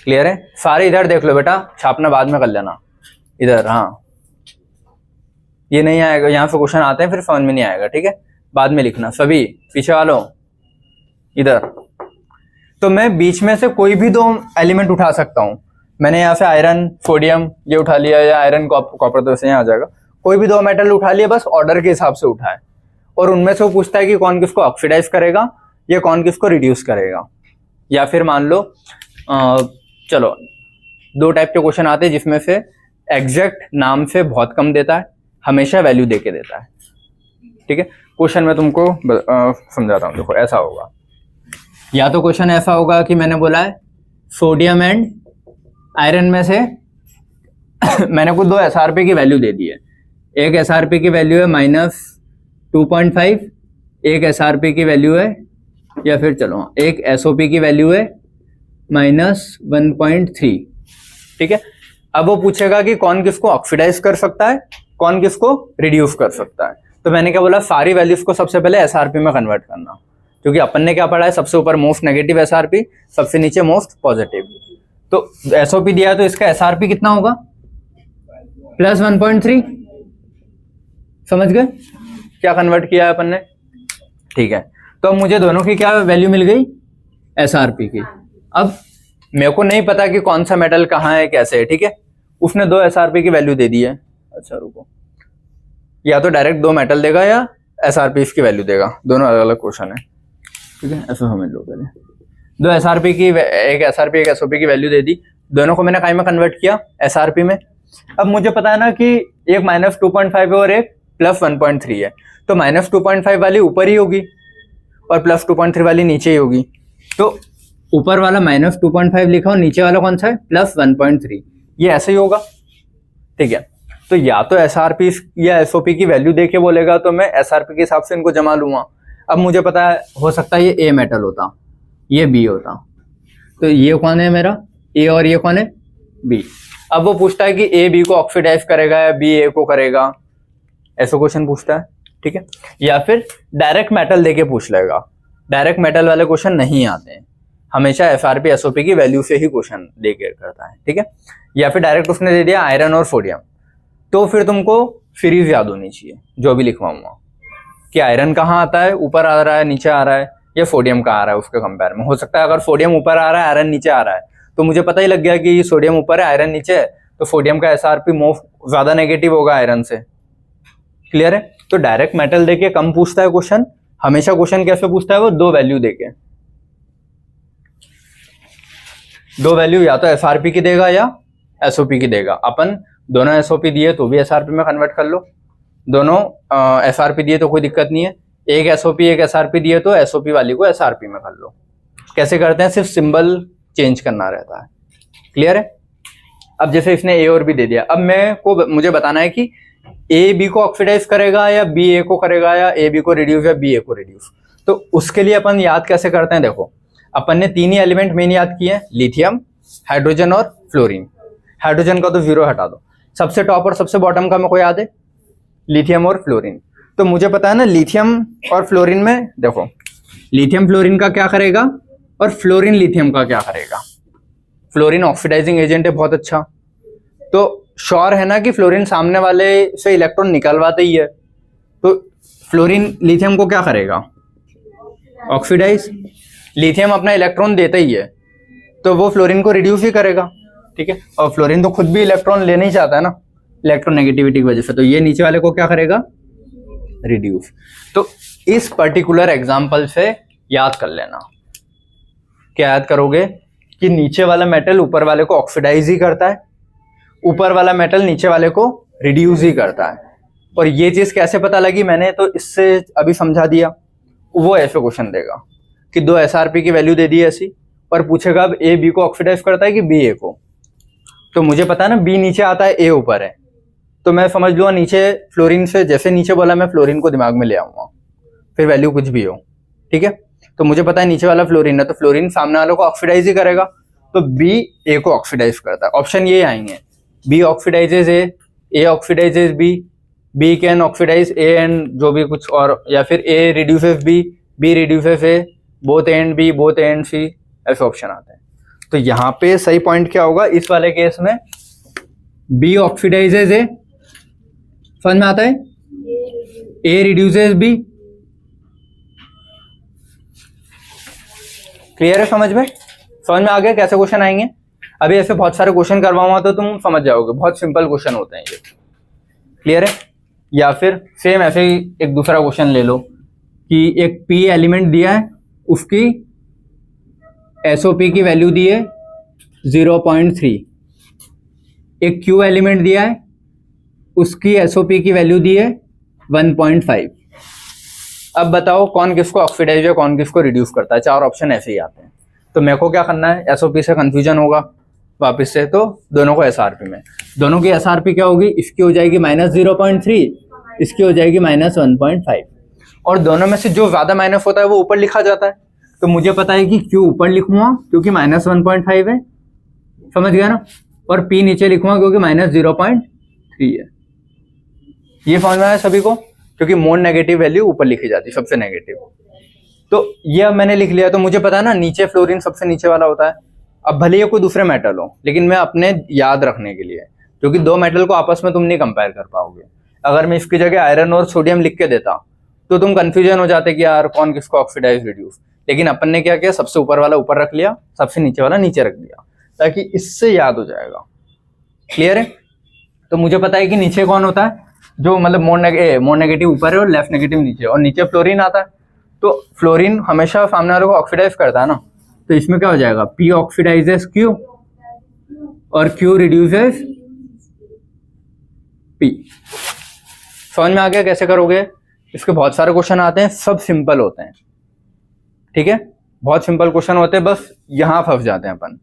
क्लियर है? सारे इधर देख लो बेटा, छापना बाद में कर लेना इधर, हाँ ये नहीं आएगा, यहाँ से क्वेश्चन आते हैं फिर समझ में नहीं आएगा, ठीक है। बाद में लिखना सभी पीछे वालों इधर। तो मैं बीच में से कोई भी दो एलिमेंट उठा सकता हूं। मैंने यहाँ से आयरन सोडियम ये उठा लिया, या आयरन कॉपर तो यहाँ आ जाएगा। कोई भी दो मेटल उठा लिए, बस ऑर्डर के हिसाब से उठाए, और उनमें से वो पूछता है कि कौन किसको ऑक्सीडाइज करेगा या कौन किसको रिड्यूस करेगा। या फिर मान लो चलो दो टाइप के क्वेश्चन आते हैं जिसमें से एग्जैक्ट नाम से बहुत कम देता है, हमेशा वैल्यू देके देता है, ठीक है। क्वेश्चन में तुमको समझाता हूँ। देखो ऐसा होगा, या तो क्वेश्चन ऐसा होगा कि मैंने बोला है सोडियम एंड आयरन में से मैंने कुछ दो SRP की वैल्यू दे दी है। एक SRP की वैल्यू है -2.5, एक SRP की वैल्यू है, या फिर चलो एक SOP की वैल्यू है -1.3, ठीक है। अब वो पूछेगा कि कौन किसको ऑक्सीडाइज कर सकता है, कौन किसको रिड्यूस कर सकता है। तो मैंने क्या बोला, सारी वैल्यूज को सबसे पहले SRP में कन्वर्ट करना, क्योंकि अपन ने क्या पढ़ा है, सबसे ऊपर मोस्ट नेगेटिव SRP, सबसे नीचे मोस्ट पॉजिटिव। तो SOP दिया है तो इसका SRP कितना होगा? +1.3। समझ गए क्या कन्वर्ट किया है अपन ने? ठीक है। तो अब मुझे दोनों की क्या वैल्यू मिल गई? SRP की। अब मेरे को नहीं पता कि कौन सा मेटल कहाँ है, कैसे है, ठीक है। उसने दो SRP की वैल्यू दे दी है। अच्छा रुको, या तो डायरेक्ट दो मेटल देगा या SRP की वैल्यू देगा, दोनों अलग अलग क्वेश्चन है, ठीक है। ऐसा समझ लो पहले, दो SRP की, एक SRP एक SOP की वैल्यू दे दी, दोनों को मैंने काय में कन्वर्ट किया? SRP में। अब मुझे पता है ना कि एक -2.5 है और एक +1.3 है, तो -2.5 वाली ऊपर ही होगी और +2.3 वाली नीचे ही होगी। तो ऊपर वाला -2.5 लिखा और नीचे वाला कौन सा है? +1.3। ये ऐसे ही होगा, ठीक है। तो या तो SRP या SOP की वैल्यू देके बोलेगा तो मैं SRP के हिसाब से इनको जमा लूंगा। अब मुझे पता है, हो सकता है ये A मेटल होता, ये B होता, तो ये कौन है मेरा? A, और ये कौन है? B। अब वो पूछता है कि A B को ऑक्सीडाइज करेगा या B A को करेगा, ऐसा क्वेश्चन पूछता है, ठीक है। या फिर डायरेक्ट मेटल देके पूछ लेगा। डायरेक्ट मेटल वाले क्वेश्चन नहीं आते हैं, हमेशा SRP SOP की वैल्यू से ही क्वेश्चन देके करता है, ठीक है। या फिर डायरेक्ट उसने दे दिया आयरन और सोडियम, तो फिर तुमको सीरीज याद होनी चाहिए जो भी लिखवाऊंगा, कि आयरन कहाँ आता है, ऊपर आ रहा है, नीचे आ रहा है, या सोडियम कहाँ आ रहा है उसके कंपेयर में। हो सकता है अगर सोडियम ऊपर आ रहा है, आयरन नीचे आ रहा है, तो मुझे पता ही लग गया कि सोडियम ऊपर है, आयरन नीचे है, तो सोडियम का SRP ज्यादा नेगेटिव होगा आयरन से। क्लियर है? तो डायरेक्ट मेटल देके कम पूछता है क्वेश्चन, हमेशा क्वेश्चन कैसे पूछता है वो? दो वैल्यू देके, दो वैल्यू या तो SRP की देगा या SOP की देगा। अपन दोनों SOP दिए तो भी SRP में कन्वर्ट कर लो, दोनों SRP दिए तो कोई दिक्कत नहीं है, एक एसओपी एक एसआरपी दिए तो एसओपी वाली को एसआरपी में कर लो। कैसे करते हैं, सिर्फ सिंबल चेंज करना रहता है। क्लियर है। अब जैसे इसने ए और बी दे दिया, अब मुझे बताना है कि ए बी को ऑक्सीडाइज करेगा या बी ए को करेगा या ए बी को रिड्यूस या बी ए को रिड्यूस। तो उसके लिए अपन याद कैसे करते हैं, देखो अपन ने तीन ही एलिमेंट मेन याद किए हैं, लिथियम, हाइड्रोजन और फ्लोरीन। हाइड्रोजन का तो जीरो हटा दो, सबसे टॉप और सबसे बॉटम का मेरे को याद है लिथियम और फ्लोरीन। तो मुझे पता है ना लिथियम और फ्लोरीन में, देखो लिथियम फ्लोरीन का क्या करेगा और फ्लोरीन लिथियम का क्या करेगा। फ्लोरीन ऑक्सीडाइजिंग एजेंट है बहुत अच्छा, तो श्योर है ना कि फ्लोरीन सामने वाले से इलेक्ट्रॉन निकलवाते ही है, तो फ्लोरीन लिथियम को क्या करेगा, ऑक्सीडाइज। लिथियम अपना इलेक्ट्रॉन देता ही है, तो वो फ्लोरीन को रिड्यूस ही करेगा। ठीक है, और फ्लोरीन तो खुद भी इलेक्ट्रॉन लेना ही चाहता है ना इलेक्ट्रोनेगेटिविटी की वजह से, तो ये नीचे वाले को क्या करेगा, रिड्यूस। तो इस पर्टिकुलर एग्जाम्पल से याद कर लेना। क्या याद करोगे कि नीचे वाला मेटल ऊपर वाले को ऑक्सीडाइज ही करता है, ऊपर वाला मेटल नीचे वाले को रिड्यूस ही करता है। और ये चीज कैसे पता लगी मैंने तो इससे अभी समझा दिया। वो ऐसे क्वेश्चन देगा कि दो एसआरपी की वैल्यू दे दी ऐसी और पूछेगा अब ए बी को ऑक्सीडाइज करता है कि बी ए को। तो मुझे पता है ना बी नीचे आता है ए ऊपर है, तो मैं समझ लूंगा नीचे फ्लोरीन से जैसे नीचे बोला मैं फ्लोरीन को दिमाग में ले आऊंगा, फिर वैल्यू कुछ भी हो। ठीक है, तो मुझे पता है नीचे वाला फ्लोरीन है, तो फ्लोरीन सामने वालों को ऑक्सीडाइज ही करेगा, तो बी ए को ऑक्सीडाइज करता है। ऑप्शन ये आएंगे, B oxidises A oxidises B can oxidise A and जो भी कुछ और, या फिर A reduces B reduces A, both and B both and C, ऐसे ऑप्शन आते हैं। तो यहाँ पे सही पॉइंट क्या होगा, इस वाले केस में बी ऑक्सीडाइजेज ए, समझ में आता है, ए रिड्यूसेस बी। क्लियर है, समझ में आ गया कैसे क्वेश्चन आएंगे। अभी ऐसे बहुत सारे क्वेश्चन करवाऊंगा तो तुम समझ जाओगे, बहुत सिंपल क्वेश्चन होते हैं ये। क्लियर है। या फिर सेम ऐसे ही एक दूसरा क्वेश्चन ले लो कि एक पी एलिमेंट दिया है, उसकी एसओपी की वैल्यू दी है 0.3, एक क्यू एलिमेंट दिया है, उसकी एसओपी की वैल्यू दी है 1.5। अब बताओ कौन किसको ऑक्सीडाइज या कौन किसको रिड्यूस करता है। चार ऑप्शन ऐसे ही आते हैं, तो मेरे को क्या करना है, एसओपी से कंफ्यूजन होगा वापस से, तो दोनों को एसआरपी में, दोनों की एसआरपी क्या होगी, इसकी हो जाएगी -0.3, इसकी हो जाएगी -1.5, और दोनों में से जो ज्यादा माइनस होता है वो ऊपर लिखा जाता है। तो मुझे पता है कि क्यू ऊपर लिखूंगा क्योंकि -1.5 है, समझ गया ना, और पी नीचे लिखूंगा क्योंकि -0.3 है। ये समझ में आया सभी को, क्योंकि मोर नेगेटिव वैल्यू ऊपर लिखी जाती है, सबसे नेगेटिव। तो ये अब मैंने लिख लिया, तो मुझे पता है ना नीचे फ्लोरीन सबसे नीचे वाला होता है। अब भले ये कोई दूसरे मेटल हो, लेकिन मैं अपने याद रखने के लिए, क्योंकि दो मेटल को आपस में तुम नहीं कंपेयर कर पाओगे। अगर मैं इसकी जगह आयरन और सोडियम लिख के देता तो तुम कंफ्यूजन हो जाते कि यार कौन किसको ऑक्सीडाइज रिड्यूस। लेकिन अपन ने क्या किया, सबसे ऊपर वाला ऊपर रख लिया, सबसे नीचे वाला नीचे रख दिया, ताकि इससे याद हो जाएगा। क्लियर है। तो मुझे पता है कि नीचे कौन होता है, जो मतलब मोर नेगेटिव ऊपर है और लेफ्ट नेगेटिव नीचे, और नीचे फ्लोरीन आता है। तो फ्लोरीन हमेशा सामने वाले को ऑक्सीडाइज करता है ना, तो इसमें क्या हो जाएगा, पी ऑक्सीडाइजेस क्यू और क्यू रिड्यूसेस पी। समझ में आ गया कैसे करोगे। इसके बहुत सारे क्वेश्चन आते हैं, सब सिंपल होते हैं। ठीक है, बहुत सिंपल क्वेश्चन होते हैं, बस यहाँ फंस जाते हैं अपन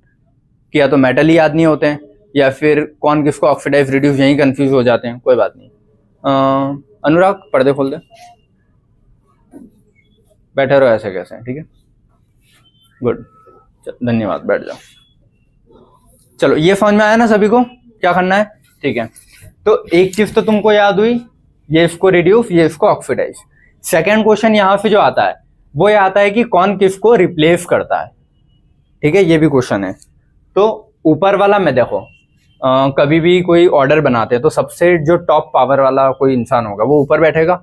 कि या तो मेटल ही याद नहीं होते हैं या फिर कौन किसको ऑक्सीडाइज रिड्यूस, यहीं कंफ्यूज हो जाते हैं। कोई बात नहीं। अनुराग पर्दे खोल दे, बैठे रहो ऐसे कैसे, ठीक है, गुड, धन्यवाद, बैठ जाओ। चलो ये समझ में आया ना सभी को क्या करना है। ठीक है, तो एक चीज तो तुमको याद हुई, ये इसको रिड्यूस, ये इसको ऑक्सीडाइज। सेकेंड क्वेश्चन यहाँ से जो आता है वो ये आता है कि कौन किसको रिप्लेस करता है। ठीक है, ये भी क्वेश्चन है। तो ऊपर वाला में देखो, कभी भी कोई ऑर्डर बनाते हैं तो सबसे जो टॉप पावर वाला कोई इंसान होगा वो ऊपर बैठेगा,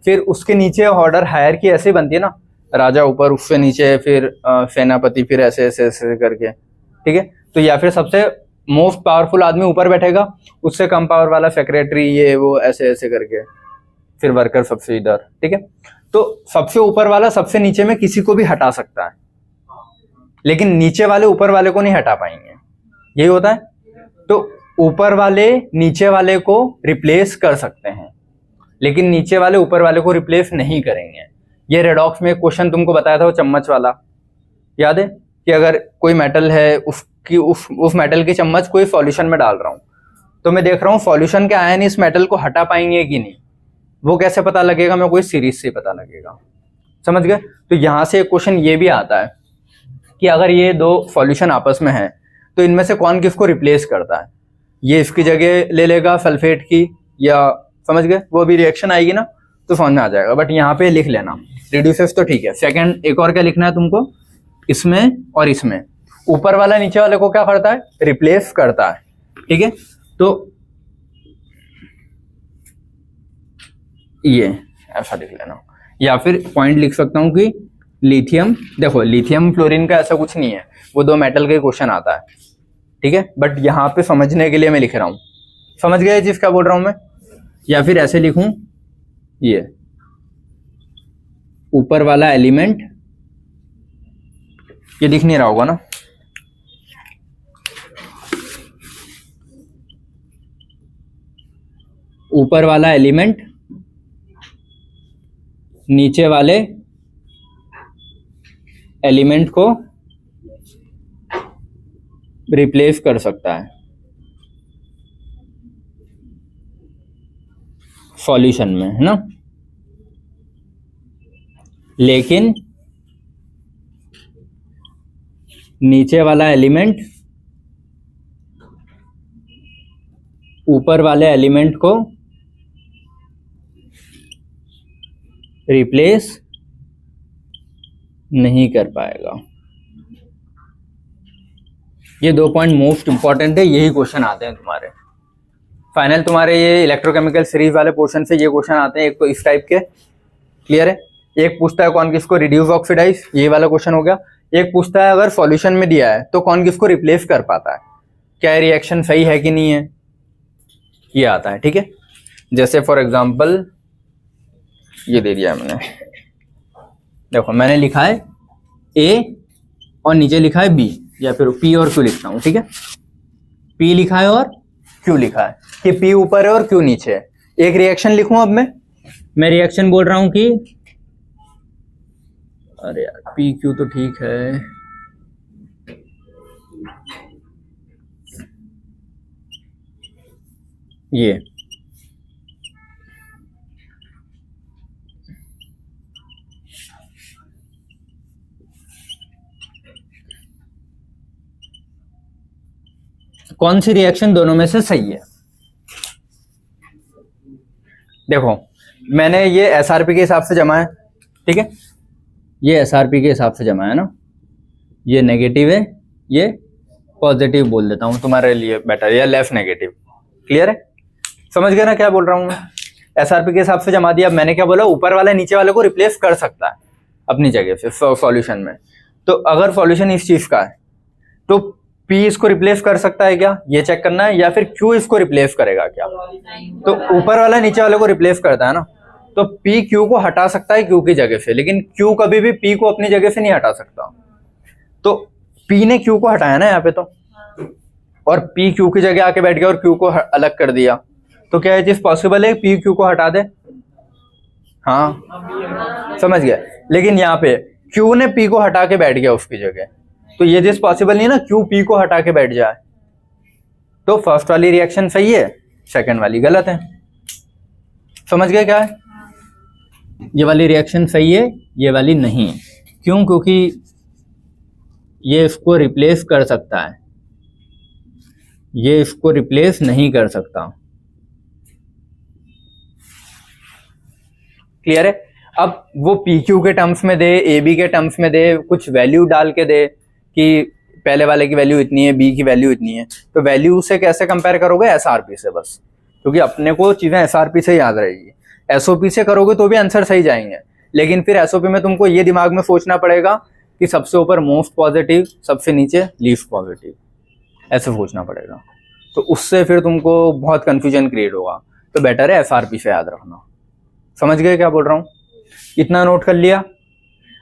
फिर उसके नीचे ऑर्डर हायर की ऐसे बनती है ना, राजा ऊपर, उससे नीचे फिर सेनापति, फिर ऐसे ऐसे ऐसे करके। ठीक है, तो या फिर सबसे मोस्ट पावरफुल आदमी ऊपर बैठेगा, उससे कम पावर वाला सेक्रेटरी, ये वो ऐसे ऐसे करके, फिर वर्कर सबसे इधर। ठीक है, तो सबसे ऊपर वाला सबसे नीचे में किसी को भी हटा सकता है, लेकिन नीचे वाले ऊपर वाले को नहीं हटा पाएंगे, यही होता है। तो ऊपर वाले नीचे वाले को रिप्लेस कर सकते हैं, लेकिन नीचे वाले ऊपर वाले को रिप्लेस नहीं करेंगे। ये रेडॉक्स में एक क्वेश्चन तुमको बताया था वो चम्मच वाला, याद है कि अगर कोई मेटल है उसकी उस मेटल की चम्मच कोई सॉल्यूशन में डाल रहा हूँ, तो मैं देख रहा हूँ सॉल्यूशन के आयन इस मेटल को हटा पाएंगे कि नहीं, वो कैसे पता लगेगा, मैं कोई सीरीज से पता लगेगा। समझ गए? तो यहाँ से एक क्वेश्चन ये भी आता है कि अगर ये दो सॉल्यूशन आपस में है तो इनमें से कौन किसको रिप्लेस करता है, ये इसकी जगह ले लेगा सल्फेट की, या समझ गए, वो भी रिएक्शन आएगी ना तो समझ में आ जाएगा। बट यहाँ पे लिख लेना रिड्यूसेस तो ठीक है। सेकंड एक और क्या लिखना है तुमको, इसमें और इसमें ऊपर वाला नीचे वाले को क्या करता है, रिप्लेस करता है। ठीक है, तो ये ऐसा लिख लेना, या फिर पॉइंट लिख सकता हूं कि लिथियम, देखो लिथियम फ्लोरीन का ऐसा कुछ नहीं है, वो दो मेटल का क्वेश्चन आता है। ठीक है, बट यहाँ पे समझने के लिए मैं लिख रहा हूं, समझ गए जिस क्या बोल रहा हूं मैं। या फिर ऐसे लिखूं, ये ऊपर वाला एलिमेंट, ये दिख नहीं रहा होगा ना, ऊपर वाला एलिमेंट नीचे वाले एलिमेंट को रिप्लेस कर सकता है सॉल्यूशन में, है ना। लेकिन नीचे वाला एलिमेंट ऊपर वाले एलिमेंट को रिप्लेस नहीं कर पाएगा। ये दो पॉइंट मोस्ट इंपॉर्टेंट है, यही क्वेश्चन आते हैं तुम्हारे फाइनल, तुम्हारे ये इलेक्ट्रोकेमिकल सीरीज वाले पोर्शन से ये क्वेश्चन आते हैं। एक तो इस टाइप के, क्लियर है। एक पूछता है कौन किसको रिड्यूस ऑक्सीडाइज, ये वाला क्वेश्चन हो गया। एक पूछता है अगर सॉल्यूशन में दिया है तो कौन किसको रिप्लेस कर पाता है, क्या रिएक्शन सही है कि नहीं है, ये आता है। ठीक है, जैसे फॉर एग्जांपल ये दे दिया मैंने, देखो मैंने लिखा है ए और नीचे लिखा है बी, या फिर पी और क्यू लिखता हूं। ठीक है, पी लिखा है और क्यू लिखा है कि पी ऊपर है और क्यू नीचे है। एक रिएक्शन लिखूं अब मैं रिएक्शन बोल रहा हूं कि, अरे यार पी क्यू तो ठीक है, ये कौन सी रिएक्शन दोनों में से सही है। देखो मैंने ये एसआरपी के हिसाब से जमा है, ठीक है, ये एसआरपी के हिसाब से जमा है ना, ये नेगेटिव है, ये पॉजिटिव बोल देता हूं तुम्हारे लिए बेटर, या लेफ्ट नेगेटिव, क्लियर है, समझ गए ना क्या बोल रहा हूं मैं। एसआरपी के हिसाब से जमा दिया। मैंने क्या बोला, ऊपर वाला नीचे वाले को रिप्लेस कर सकता है अपनी जगह से सॉल्यूशन में। तो अगर सॉल्यूशन इस चीज का है तो P इसको रिप्लेस कर सकता है क्या, ये चेक करना है, या फिर Q इसको रिप्लेस करेगा क्या। तो ऊपर वाला नीचे वाले को रिप्लेस करता है ना, तो P Q को हटा सकता है Q की जगह से, लेकिन Q कभी भी P को अपनी जगह से नहीं हटा सकता। तो P ने Q को हटाया ना यहाँ पे, तो और P Q की जगह आके बैठ गया और Q को अलग कर दिया, तो क्या ये चीज पॉसिबल है P Q को हटा दे, हाँ समझ गया। लेकिन यहाँ पे Q ने P को हटा के बैठ गया उसकी जगह, तो ये चीज पॉसिबल नहीं ना, Q P को हटा के बैठ जाए। तो फर्स्ट वाली रिएक्शन सही है, सेकंड वाली गलत है। समझ गए क्या है, ये वाली रिएक्शन सही है, ये वाली नहीं। क्यों, क्योंकि ये इसको रिप्लेस कर सकता है, ये इसको रिप्लेस नहीं कर सकता। क्लियर है। अब वो PQ के टर्म्स में दे, AB के टर्म्स में दे, कुछ वैल्यू डाल के दे कि पहले वाले की वैल्यू इतनी है, B की वैल्यू इतनी है, तो वैल्यू से कैसे कंपेयर करोगे, SRP से बस, क्योंकि अपने को चीजें SRP से याद रहेगी। SOP से करोगे तो भी आंसर सही जाएंगे, लेकिन फिर SOP में तुमको ये दिमाग में सोचना पड़ेगा कि सबसे ऊपर मोस्ट पॉजिटिव, सबसे नीचे लीस्ट पॉजिटिव, ऐसे सोचना पड़ेगा। तो उससे फिर तुमको बहुत कंफ्यूजन क्रिएट होगा, तो बेटर है SRP से याद रखना। समझ गए क्या बोल रहा हूँ, इतना नोट कर लिया।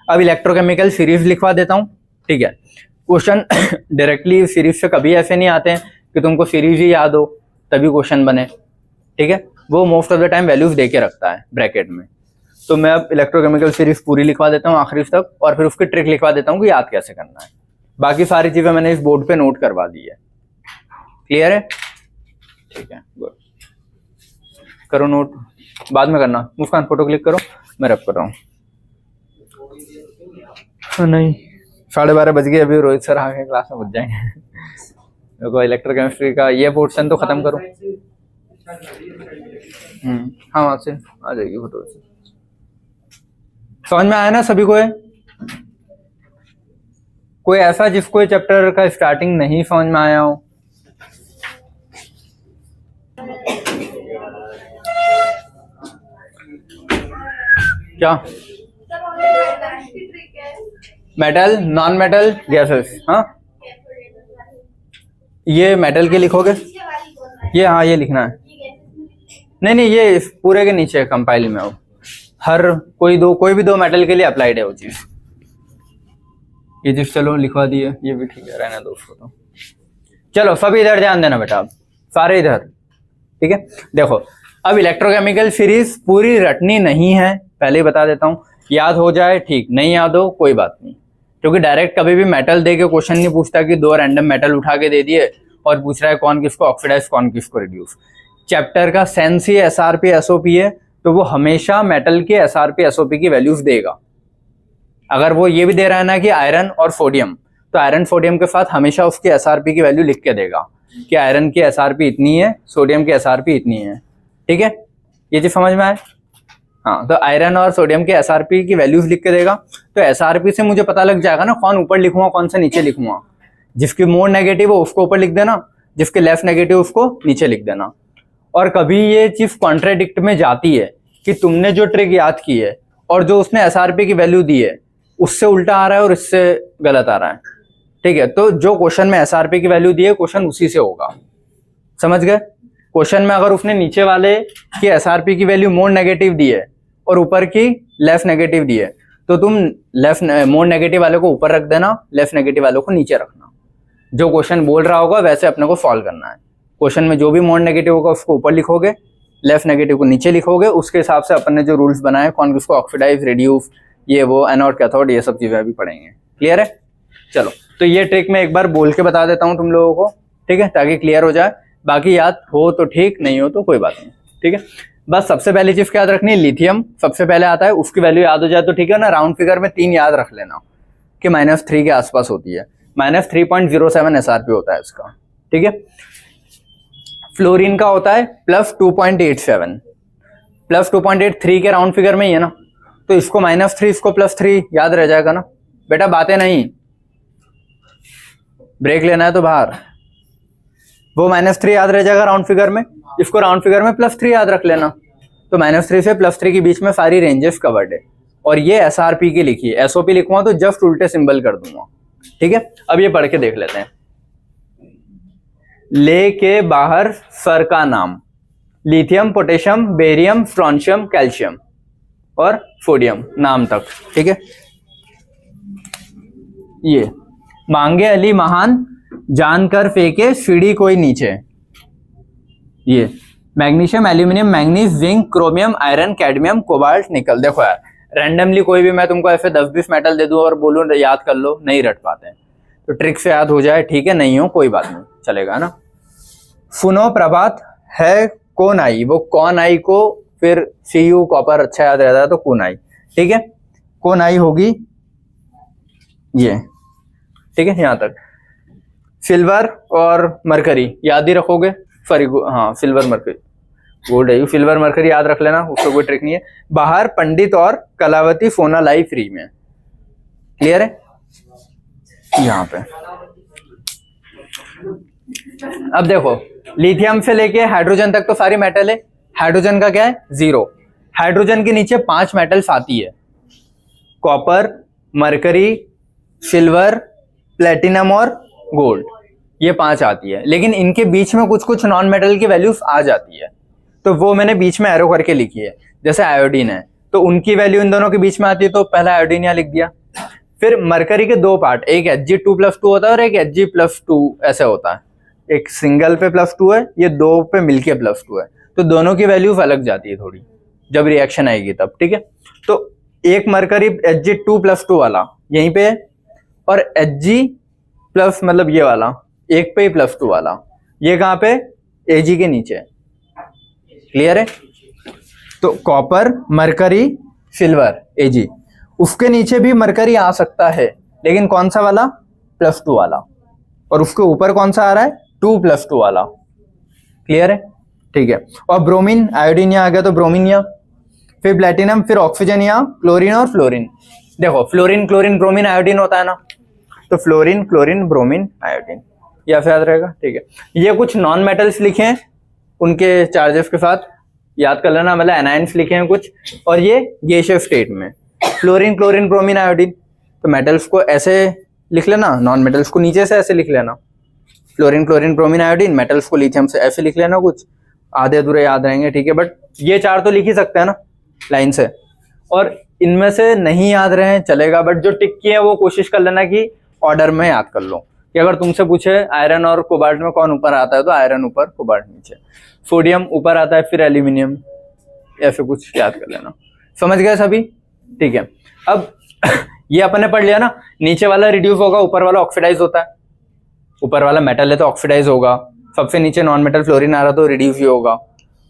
अब इलेक्ट्रोकेमिकल सीरीज लिखवा देता हूँ, ठीक है। क्वेश्चन डायरेक्टली सीरीज से कभी ऐसे नहीं आते हैं कि तुमको सीरीज ही याद हो तभी क्वेश्चन बने, ठीक है। वो most of the time values दे के रखता है ब्रैकेट में, तो मैं अब इलेक्ट्रोकेमिकल सीरीज पूरी लिखवा देता हूँ आखिरी तक, और फिर उसकी ट्रिक लिखवा देता हूँ कि याद कैसे करना है। बाकी सारी चीजें मैंने इस बोर्ड पे नोट करवा दी है। क्लियर है? ठीक है, गुड। करो नोट, बाद में करना। मुस्कान फोटो क्लिक करो, मैं रब कर रहा हूँ। नहीं 12:30 बज गए, अभी रोहित सर आगे क्लास में बच जाएंगे। देखो इलेक्ट्रोकेमिस्ट्री का ये पोर्शन तो खत्म करो। हाँ वहां से आ जाएगी फोटो से। समझ में आया ना सभी को? कोई ऐसा जिसको ये चैप्टर का स्टार्टिंग नहीं समझ में आया हो? क्या मेटल, नॉन मेटल, गैसेस? हाँ ये मेटल के लिखोगे ये, हाँ ये लिखना है। नहीं नहीं, ये इस पूरे के नीचे कंपाइल में हो, हर कोई भी दो मेटल के लिए अप्लाइड है वो चीज। ये चीज चलो लिखवा दिए, ये भी ठीक है, रहना दो उसको तो। चलो सब इधर ध्यान देना बेटा, आप सारे इधर, ठीक है। देखो अब इलेक्ट्रोकेमिकल सीरीज पूरी रटनी नहीं है, पहले ही बता देता हूं। याद हो जाए ठीक, नहीं याद हो कोई बात नहीं, क्योंकि डायरेक्ट कभी भी मेटल दे के क्वेश्चन नहीं पूछता कि दो रैंडम मेटल उठा के दे दिए और पूछ रहा है कौन किसको ऑक्सीडाइज कौन किसको रिड्यूस। चैप्टर का सेंस ही एसआरपी एसओपी है, तो वो हमेशा मेटल के एसआरपी एसओपी की वैल्यूज देगा। अगर वो ये भी दे रहा है ना कि आयरन और सोडियम, तो आयरन सोडियम के साथ हमेशा उसकी एसआरपी की वैल्यू लिख के देगा कि आयरन की एसआरपी इतनी है, सोडियम की एसआरपी इतनी है। ठीक है, ये चीज समझ में आए? हाँ, तो आयरन और सोडियम के एसआरपी की वैल्यूज लिख के देगा। तो एसआरपी से मुझे पता लग जाएगा ना कौन ऊपर लिखूंगा कौन से नीचे लिखूंगा। जिसकी मोर नेगेटिव हो उसको ऊपर लिख देना, जिसके लेफ्ट नेगेटिव उसको नीचे लिख देना। और कभी ये चीज कॉन्ट्राडिक्ट में जाती है कि तुमने जो ट्रिक याद की है और जो उसने एसआरपी की वैल्यू दी है उससे उल्टा आ रहा है और इससे गलत आ रहा है। ठीक है, तो जो क्वेश्चन में एसआरपी की वैल्यू दी है क्वेश्चन उसी से होगा। समझ गए? क्वेश्चन में अगर उसने नीचे वाले की एसआरपी की वैल्यू मोर नेगेटिव दी है और ऊपर की लेफ्ट नेगेटिव दी है, तो तुम लेफ्ट मोर नेगेटिव वाले को ऊपर रख देना, लेफ्ट नेगेटिव वाले को नीचे रखना। जो क्वेश्चन बोल रहा होगा वैसे अपने को सॉल्व करना है। क्वेश्चन में जो भी मोर नेगेटिव होगा उसको ऊपर लिखोगे, लेफ्ट नेगेटिव को नीचे लिखोगे। उसके हिसाब से अपन ने जो रूल्स बनाए कौन किसको ऑक्सीडाइज, रिड्यूस, ये वो, एनोड कैथोड, ये सब चीजें भी पढ़ेंगे। क्लियर है? चलो, तो ये ट्रिक मैं एक बार बोल के बता देता हूँ तुम लोगों को, ठीक है, ताकि क्लियर हो जाए। बाकी याद हो तो ठीक, नहीं हो तो कोई बात नहीं। ठीक है, बस सबसे पहली चीज क्या याद रखनी है, लिथियम सबसे पहले आता है, उसकी वैल्यू याद हो जाए तो ठीक है ना। राउंड फिगर में 3 याद रख लेना कि -3 के आसपास होती है। -3.07 एसआरपी होता है इसका। ठीक है, फ्लोरीन का होता है +2.87, +2.83 के राउंड फिगर में ही है ना, तो इसको -3 इसको +3 याद रह जाएगा ना बेटा। बातें नहीं, ब्रेक लेना है तो बाहर। वो -3 याद रह जाएगा राउंड फिगर में, इसको राउंड फिगर में +3 याद रख लेना। तो -3 से +3 के बीच में सारी रेंजेस कवर्ड है। और ये एसआरपी की लिखी है, एसओपी लिखूंगा तो जस्ट उल्टे सिंबल कर दूंगा। ठीक है, अब ये पढ़ के देख लेते हैं। ले के बाहर सर का नाम, lithium, potassium, barium, strontium, calcium और सोडियम नाम तक। ठीक है, ये मांगे अली महान, जानकर फेंके सीढ़ी कोई नीचे। ये magnesium, aluminium, manganese, zinc, chromium, iron, cadmium, cobalt, निकल। देखो यार, रैंडमली कोई भी मैं तुमको ऐसे 10-20 मेटल दे दूं और बोलूं याद कर लो, नहीं रट पाते हैं। तो ट्रिक से याद हो जाए, ठीक है, नहीं हो कोई बात नहीं, चलेगा ना। सुनो प्रभात है कौन आई, वो कौन आई को फिर Cu कॉपर अच्छा याद रहता है तो कौन आई। ठीक है, कौन आई होगी ये। ठीक है, यहां तक। सिल्वर और मरकरी याद ही रखोगे, सॉरी हाँ सिल्वर मरकरी, गोल्ड है, सिल्वर मरकरी याद रख लेना, उसको कोई ट्रिक नहीं है। बाहर पंडित और कलावती सोना लाई फ्री में। क्लियर है? यहां पे अब देखो, लिथियम से लेके हाइड्रोजन तक तो सारी मेटल है। हाइड्रोजन का क्या है? 0। हाइड्रोजन के नीचे 5 मेटल्स आती है, कॉपर, मरकरी, सिल्वर, प्लेटिनम और गोल्ड, ये 5 आती है। लेकिन इनके बीच में कुछ कुछ नॉन मेटल की वैल्यूज आ जाती है, तो वो मैंने बीच में एरो करके लिखी है। जैसे आयोडीन है तो उनकी वैल्यू इन दोनों के बीच में आती है, तो पहला आयोडीन यहाँ लिख दिया। फिर मरकरी के 2 पार्ट, एक Hg2+2 होता है और एक Hg+2 ऐसे होता है। एक सिंगल पे +2 है, ये 2 पे मिलके +2 है, तो दोनों की वैल्यूज अलग जाती है थोड़ी। जब रिएक्शन आएगी तब, ठीक है। तो एक मरकरी Hg2+2 वाला यहीं पे है, और Hg प्लस मतलब ये वाला एक पे ही +2 वाला ये कहाँ पे, Ag के नीचे। क्लियर है? तो कॉपर, मरकरी, सिल्वर, Ag, उसके नीचे भी मरकरी आ सकता है, लेकिन कौन सा वाला, +2 वाला, और उसके ऊपर कौन सा आ रहा है, 2+2 वाला। क्लियर है? ठीक है। और ब्रोमीन, आयोडीन यहाँ आ गया तो ब्रोमीन यहाँ, फिर प्लेटिनम, फिर ऑक्सीजन यहाँ, क्लोरीन और फ्लोरीन। देखो फ्लोरीन, क्लोरीन, ब्रोमीन, आयोडीन होता है ना, तो फ्लोरीन, क्लोरीन, ब्रोमीन, आयोडीन, या फिर याद रहेगा, ठीक है। ये कुछ नॉन मेटल्स लिखे हैं उनके चार्जेस के साथ, याद कर लेना, मतलब एनायंस लिखे हैं कुछ, और ये गैसियस स्टेट में फ्लोरीन, क्लोरीन, ब्रोमीन, आयोडीन। तो मेटल्स को ऐसे लिख लेना, नॉन मेटल्स को नीचे से ऐसे लिख लेना, fluorine, chlorine, bromine, iodine. Metals को लिथियम से ऐसे लिख लेना, कुछ आधे अधूरे याद रहेंगे, ठीक है। बट ये चार तो लिख ही सकते हैं ना लाइन से, और इनमें से नहीं याद रहे चलेगा, बट जो टिक किए हैं वो कोशिश कर लेना कि ऑर्डर में याद कर लो। कि अगर तुमसे पूछे आयरन और कोबाल्ट में कौन ऊपर आता है, तो आयरन ऊपर, कोबाल्ट नीचे, सोडियम ऊपर आता है, फिर एल्यूमिनियम, ऐसे कुछ याद कर लेना। समझ गए सभी? ठीक है। अब ये अपन ने पढ़ लिया ना, नीचे वाला रिड्यूस होगा, ऊपर वाला ऑक्सीडाइज होता है। ऊपर वाला मेटल है तो ऑक्सीडाइज होगा, सबसे नीचे नॉन मेटल फ्लोरीन आ रहा तो रिड्यूस ही होगा।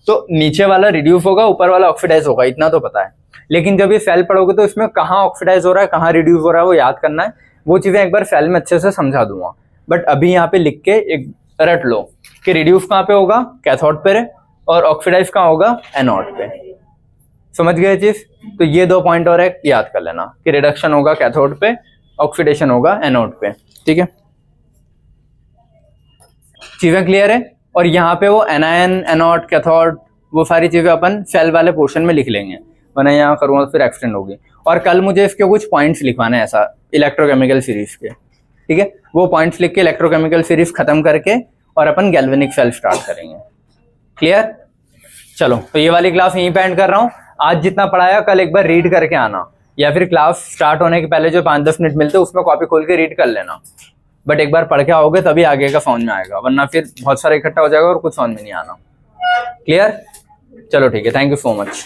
तो नीचे वाला रिड्यूस होगा, ऊपर वाला ऑक्सीडाइज होगा, इतना तो पता है। लेकिन जब ये सेल पढ़ोगे तो इसमें कहाँ ऑक्सीडाइज हो रहा है, कहाँ रिड्यूस हो रहा है, वो याद करना है। वो चीजें एक बार सेल में अच्छे से समझा दूंगा, बट अभी यहाँ पे लिख के एक रट लो कि रिड्यूस कहाँ पे होगा, कैथोड पे, और ऑक्सीडाइज कहाँ होगा, एनोड पे। समझ गए चीज? तो ये 2 पॉइंट और एक याद कर लेना कि रिडक्शन होगा कैथोड पे, ऑक्सीडेशन होगा एनोड पे, ठीक है। चीजें क्लियर है? और यहाँ पे वो एनायन, एनोड, कैथोड, वो सारी चीजें अपन सेल वाले पोर्शन में लिख लेंगे, वरना यहाँ करूँगा फिर एक्सटेंड होगी। और कल मुझे इसके कुछ पॉइंट्स लिखवाने हैं ऐसा इलेक्ट्रोकेमिकल सीरीज के, ठीक है। वो पॉइंट्स लिख के इलेक्ट्रोकेमिकल सीरीज खत्म करके और अपन गैल्वेनिक सेल स्टार्ट करेंगे। क्लियर? चलो, तो ये वाली क्लास यहीं पे एंड कर रहा हूँ। आज जितना पढ़ाया कल एक बार रीड करके आना, या फिर क्लास स्टार्ट होने के पहले जो 5-10 मिनट मिलते हैं उसमें कॉपी खोल के रीड कर लेना। बट एक बार पढ़ के आओगे तभी आगे का समझ में आएगा, वरना फिर बहुत सारा इकट्ठा हो जाएगा और कुछ समझ में नहीं आना। क्लियर? चलो ठीक है, थैंक यू सो मच।